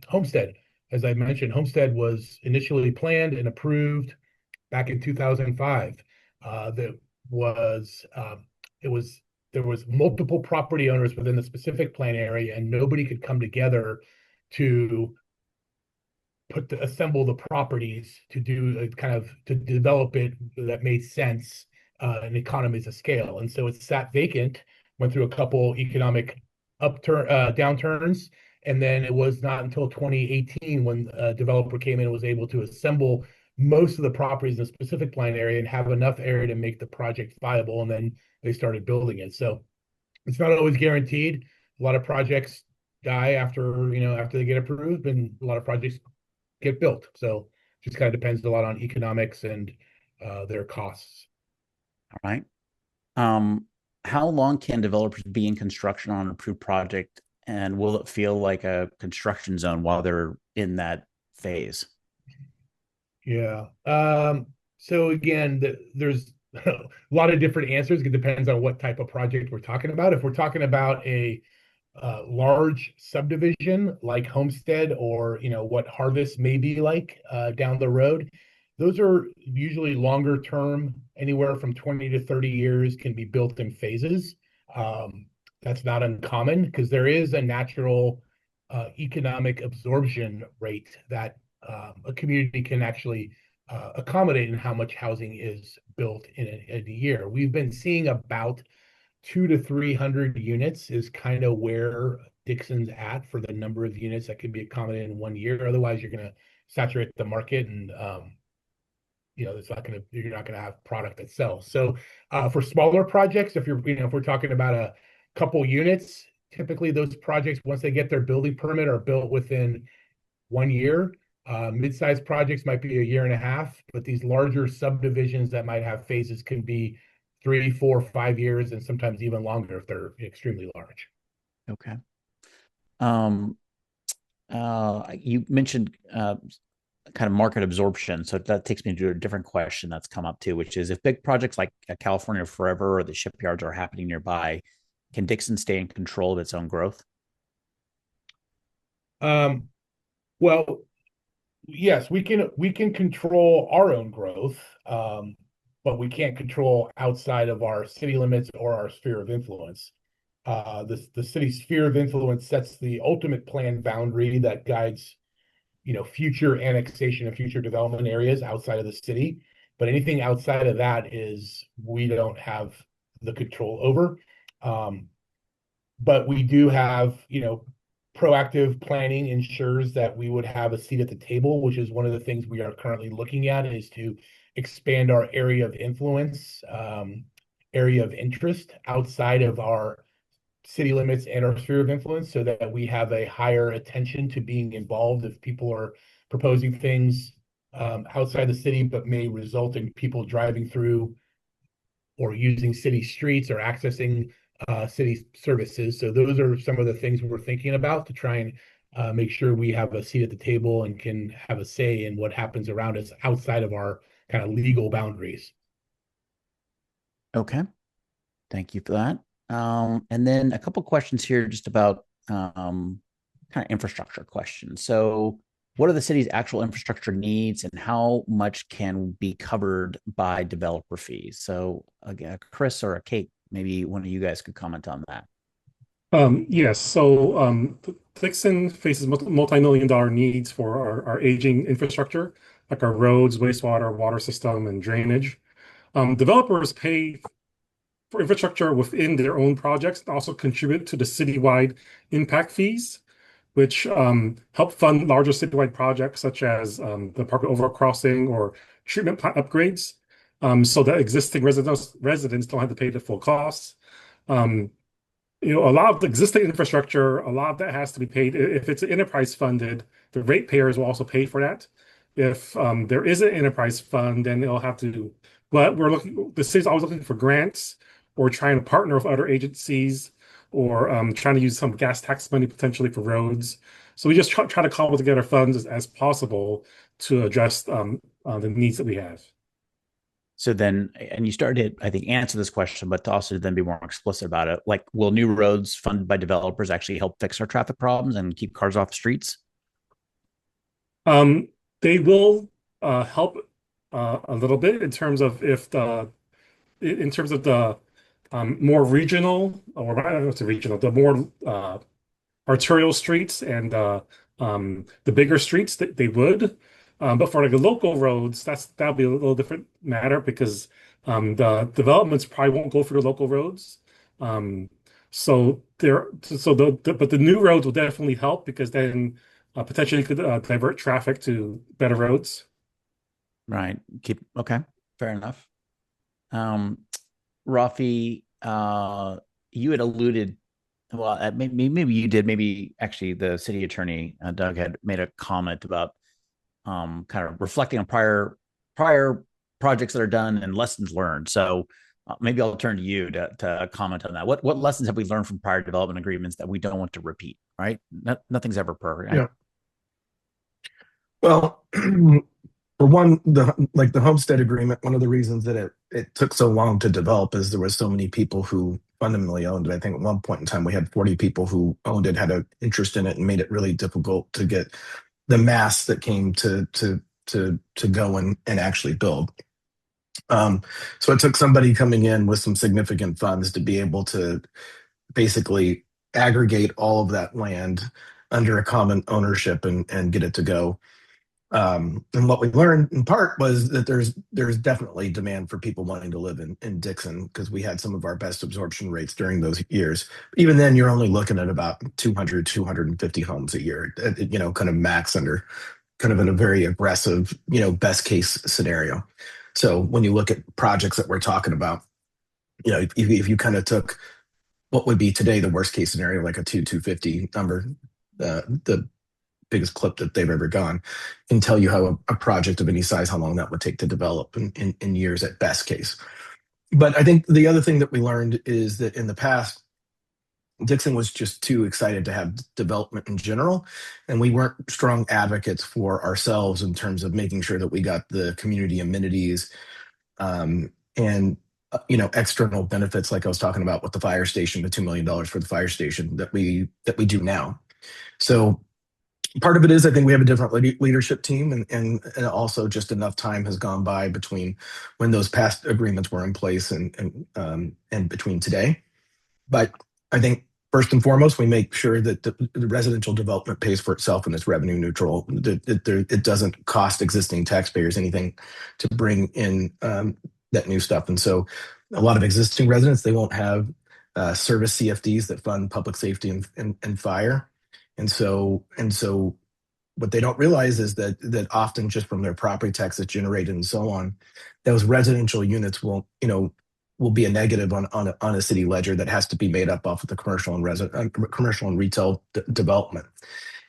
S3: Homestead. As I mentioned, Homestead was initially planned and approved back in 2005. That was there was multiple property owners within the specific plan area, and nobody could come together to assemble the properties to do a kind of to develop it that made sense and economies of scale. And so it sat vacant, went through a couple economic downturns, and then it was not until 2018 when a developer came in and was able to assemble most of the properties in a specific plan area and have enough area to make the project viable, and then they started building it. So it's not always guaranteed. A lot of projects die after they get approved, and a lot of projects get built. So it just kind of depends a lot on economics and their costs.
S1: All right. How long can developers be in construction on an approved project, and will it feel like a construction zone while they're in that phase?
S3: Yeah. So again, there's a lot of different answers. It depends on what type of project we're talking about. If we're talking about a large subdivision like Homestead, or what Harvest may be like down the road, those are usually longer term, anywhere from 20 to 30 years, can be built in phases. That's not uncommon because there is a natural economic absorption rate that a community can actually accommodate in how much housing is built in a year. We've been seeing about 200 to 300 units is kind of where Dixon's at for the number of units that can be accommodated in 1 year. Otherwise, you're going to saturate the market, and you're not going to have product that sells. So for smaller projects, if we're talking about a couple units, typically those projects, once they get their building permit, are built within 1 year. Mid-sized projects might be a year and a half, but these larger subdivisions that might have phases can be 3, 4, 5 years, and sometimes even longer if they're extremely large.
S1: Okay. You mentioned kind of market absorption, so that takes me to a different question that's come up too, which is, if big projects like California Forever or the shipyards are happening nearby, can Dixon stay in control of its own growth?
S3: Well, yes, we can control our own growth, but we can't control outside of our city limits or our sphere of influence. The city's sphere of influence sets the ultimate plan boundary that guides, future annexation of future development areas outside of the city. But anything outside of that we don't have the control over. but we do have, proactive planning ensures that we would have a seat at the table, which is one of the things we are currently looking at, is to expand our area of influence, area of interest outside of our city limits and our sphere of influence, so that we have a higher attention to being involved if people are proposing things outside the city, but may result in people driving through or using city streets or accessing city services. So those are some of the things we're thinking about to try and make sure we have a seat at the table and can have a say in what happens around us outside of our kind of legal boundaries.
S1: Okay. Thank you for that. And then a couple questions here just about kind of infrastructure questions. So what are the city's actual infrastructure needs and how much can be covered by developer fees? So again, Chris or Kate, maybe one of you guys could comment on that.
S6: Yes, so Dixon faces multi-million-dollar needs for our aging infrastructure, like our roads, wastewater, water system, and drainage. Developers pay for infrastructure within their own projects and also contribute to the citywide impact fees, which help fund larger citywide projects such as the Parkway Overcrossing or treatment plant upgrades, so that existing residents don't have to pay the full costs. A lot of the existing infrastructure, a lot of that has to be paid. If it's enterprise funded, the ratepayers will also pay for that. If there is an enterprise fund, then they'll have to. But the city's always looking for grants or trying to partner with other agencies or trying to use some gas tax money potentially for roads. So we just try to cobble together funds as possible to address the needs that we have.
S1: So then, and you started to, I think, answer this question, but to also then be more explicit about it, like, will new roads funded by developers actually help fix our traffic problems and keep cars off the streets?
S6: They will help a little bit in terms of the more regional, or I don't know if it's regional, the more arterial streets and the bigger streets that they would. But for like the local roads, that'll be a little different matter because the developments probably won't go through the local roads. But the new roads will definitely help because then potentially could divert traffic to better roads.
S1: Right. Okay. Fair enough. Rafi, you had alluded, well, maybe you did, maybe actually the city attorney, Doug, had made a comment about kind of reflecting on prior projects that are done and lessons learned. So maybe I'll turn to you to comment on that. What lessons have we learned from prior development agreements that we don't want to repeat? Right? Nothing's ever perfect. Right?
S5: Yeah. Well, for one, the homestead agreement, one of the reasons that it took so long to develop is there was so many people who fundamentally owned it. I think at one point in time we had 40 people who owned it, had an interest in it, and made it really difficult to get the mass that came to go and actually build. So it took somebody coming in with some significant funds to be able to basically aggregate all of that land under a common ownership and get it to go. And what we learned in part was that there's definitely demand for people wanting to live in Dixon because we had some of our best absorption rates during those years. Even then, you're only looking at about 250 homes a year, kind of max under kind of in a very aggressive, best case scenario. So when you look at projects that we're talking about, if you kind of took what would be today the worst case scenario, like a 250 number, the biggest clip that they've ever gone, can tell you how a project of any size, how long that would take to develop in years at best case. But I think the other thing that we learned is that in the past, Dixon was just too excited to have development in general, and we weren't strong advocates for ourselves in terms of making sure that we got the community amenities and external benefits, like I was talking about with the fire station, the $2 million for the fire station that we do now. So part of it is I think we have a different leadership team, and also just enough time has gone by between when those past agreements were in place and between today. But I think first and foremost, we make sure that the residential development pays for itself and it's revenue neutral. It doesn't cost existing taxpayers anything to bring in that new stuff. And so a lot of existing residents, they won't have service CFDs that fund public safety and fire. And so what they don't realize is that often just from their property taxes generated and so on, those residential units will be a negative on a city ledger that has to be made up off of the commercial and retail development.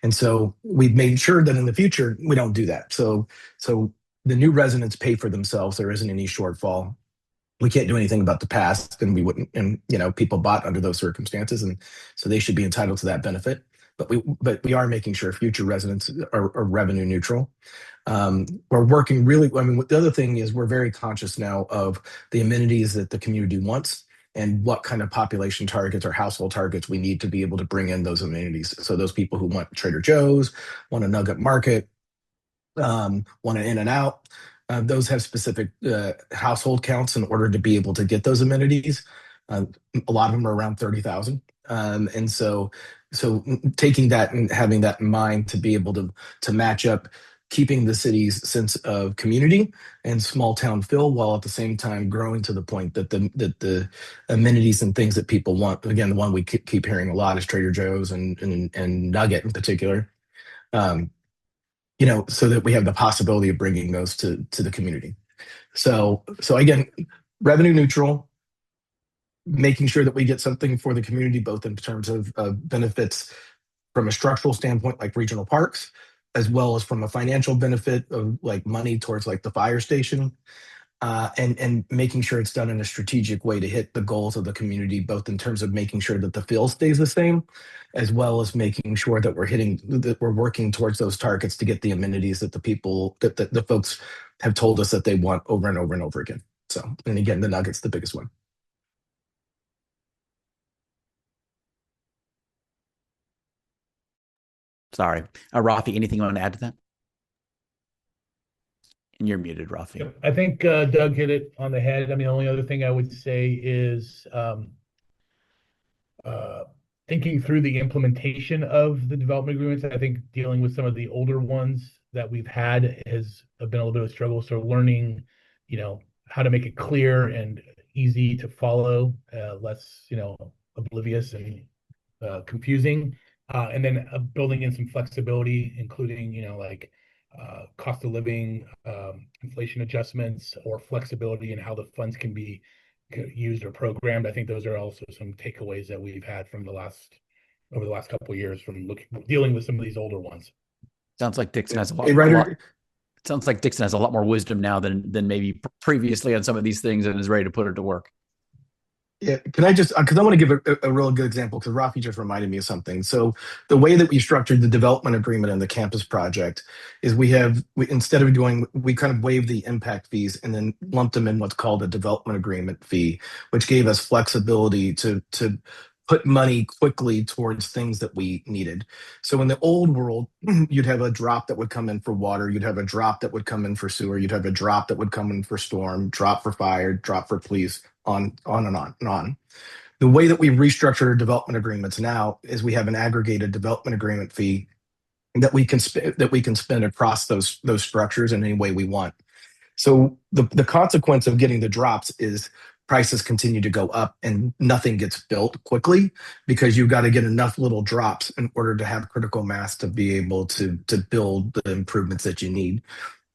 S5: And so we've made sure that in the future we don't do that. So the new residents pay for themselves. There isn't any shortfall. We can't do anything about the past, and we wouldn't. And people bought under those circumstances, and so they should be entitled to that benefit. But we are making sure future residents are revenue neutral. We're working really. I mean, the other thing is we're very conscious now of the amenities that the community wants and what kind of population targets or household targets we need to be able to bring in those amenities. So those people who want Trader Joe's, want a Nugget Market, want an In-N-Out. Those have specific household counts in order to be able to get those amenities. A lot of them are around 30,000. And so taking that and having that in mind to be able to match up, keeping the city's sense of community and small town feel, while at the same time growing to the point that the amenities and things that people want. Again, the one we keep hearing a lot is Trader Joe's and Nugget in particular. So that we have the possibility of bringing those to the community. So again, revenue neutral, making sure that we get something for the community, both in terms of benefits from a structural standpoint, like regional parks, as well as from a financial benefit of like money towards like the fire station, and making sure it's done in a strategic way to hit the goals of the community, both in terms of making sure that the feel stays the same, as well as making sure that we're working towards those targets to get the amenities that the folks have told us that they want over and over and over again. So, and again, the Nugget's the biggest one.
S1: Sorry. Rafi, anything you want to add to that? And you're muted, Rafi.
S3: Yep. I think Doug hit it on the head. I mean, the only other thing I would say is thinking through the implementation of the development agreements. I think dealing with some of the older ones that we've had has been a little bit of a struggle. So learning, how to make it clear and easy to follow, less, oblivious and confusing. And then building in some flexibility, including, cost of living, inflation adjustments, or flexibility in how the funds can be used or programmed. I think those are also some takeaways that we've had from over the last couple of years from dealing with some of these older ones.
S1: Sounds like Dixon has a lot. Sounds like Dixon has a lot more wisdom now than maybe previously on some of these things, and is ready to put it to work.
S5: Yeah, can I just, because I want to give a real good example, because Rafi just reminded me of something. So the way that we structured the development agreement in the campus project is we instead of we kind of waived the impact fees and then lumped them in what's called a development agreement fee, which gave us flexibility to put money quickly towards things that we needed. So in the old world, you'd have a drop that would come in for water, you'd have a drop that would come in for sewer, you'd have a drop that would come in for storm, drop for fire, drop for police, on and on and on. The way that we restructure our development agreements now is we have an aggregated development agreement fee that we can spend across those structures in any way we want. So the consequence of getting the drops is prices continue to go up and nothing gets built quickly, because you've got to get enough little drops in order to have critical mass to be able to build the improvements that you need.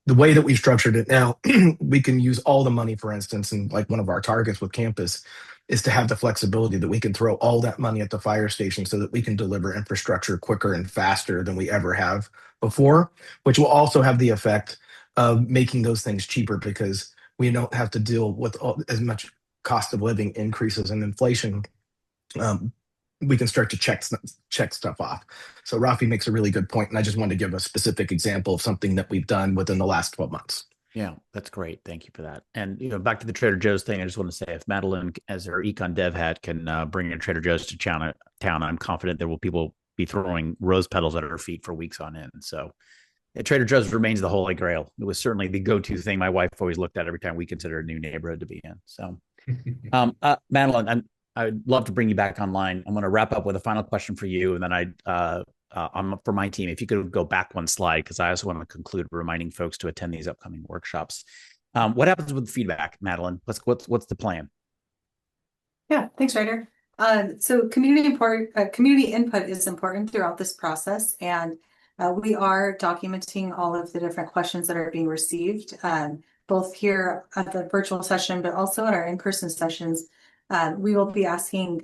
S5: The way that we've structured it now, we can use all the money, for instance, and like one of our targets with campus is to have the flexibility that we can throw all that money at the fire station so that we can deliver infrastructure quicker and faster than we ever have before, which will also have the effect of making those things cheaper, because we don't have to deal with as much cost of living increases and inflation. We can start to check stuff off. So Rafi makes a really good point, and I just wanted to give a specific example of something that we've done within the last 12 months.
S1: Yeah, that's great. Thank you for that. And back to the Trader Joe's thing, I just want to say, if Madeline, as her econ dev hat, can bring in Trader Joe's to town, I'm confident there will people be throwing rose petals at her feet for weeks on end. So Trader Joe's remains the holy grail. It was certainly the go-to thing my wife always looked at every time we considered a new neighborhood to be in. So, Madeline, I'd love to bring you back online. I'm going to wrap up with a final question for you, and then for my team, if you could go back one slide, because I also want to conclude reminding folks to attend these upcoming workshops. What happens with feedback, Madeline? What's the plan?
S2: Yeah, thanks, Ryder. So community input is important throughout this process, and we are documenting all of the different questions that are being received, both here at the virtual session, but also at our in-person sessions. We will be asking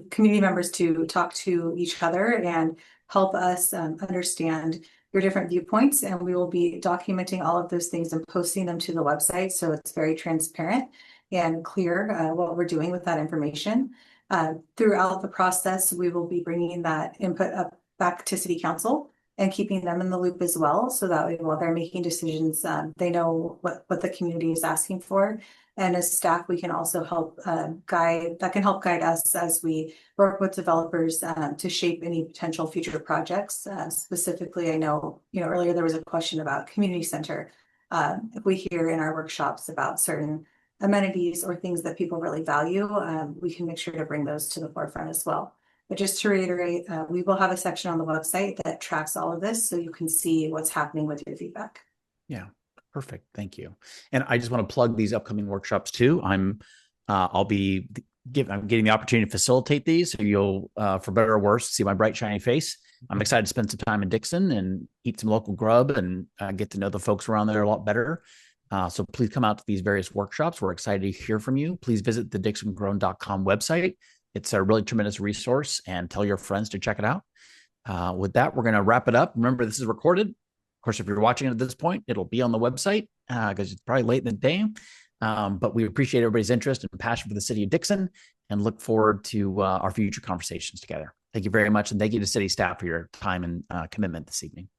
S2: community members to talk to each other and help us understand your different viewpoints, and we will be documenting all of those things and posting them to the website, so it's very transparent and clear what we're doing with that information. Throughout the process, we will be bringing that input up back to City Council and keeping them in the loop as well. So that way, while they're making decisions, they know what the community is asking for. And as staff, we can also help guide us as we work with developers to shape any potential future projects. Specifically, I know, earlier there was a question about community center. If we hear in our workshops about certain amenities or things that people really value, we can make sure to bring those to the forefront as well. But just to reiterate, we will have a section on the website that tracks all of this so you can see what's happening with your feedback.
S1: Yeah, perfect. Thank you. And I just want to plug these upcoming workshops too. I'll be I'm getting the opportunity to facilitate these, so you'll, for better or worse, see my bright, shiny face. I'm excited to spend some time in Dixon and eat some local grub and get to know the folks around there a lot better. So please come out to these various workshops. We're excited to hear from you. Please visit the dixongrown.com website. It's a really tremendous resource, and tell your friends to check it out. With that, we're going to wrap it up. Remember, this is recorded. Of course, if you're watching it at this point, it'll be on the website because it's probably late in the day. But we appreciate everybody's interest and passion for the city of Dixon and look forward to our future conversations together. Thank you very much. And thank you to city staff for your time and commitment this evening.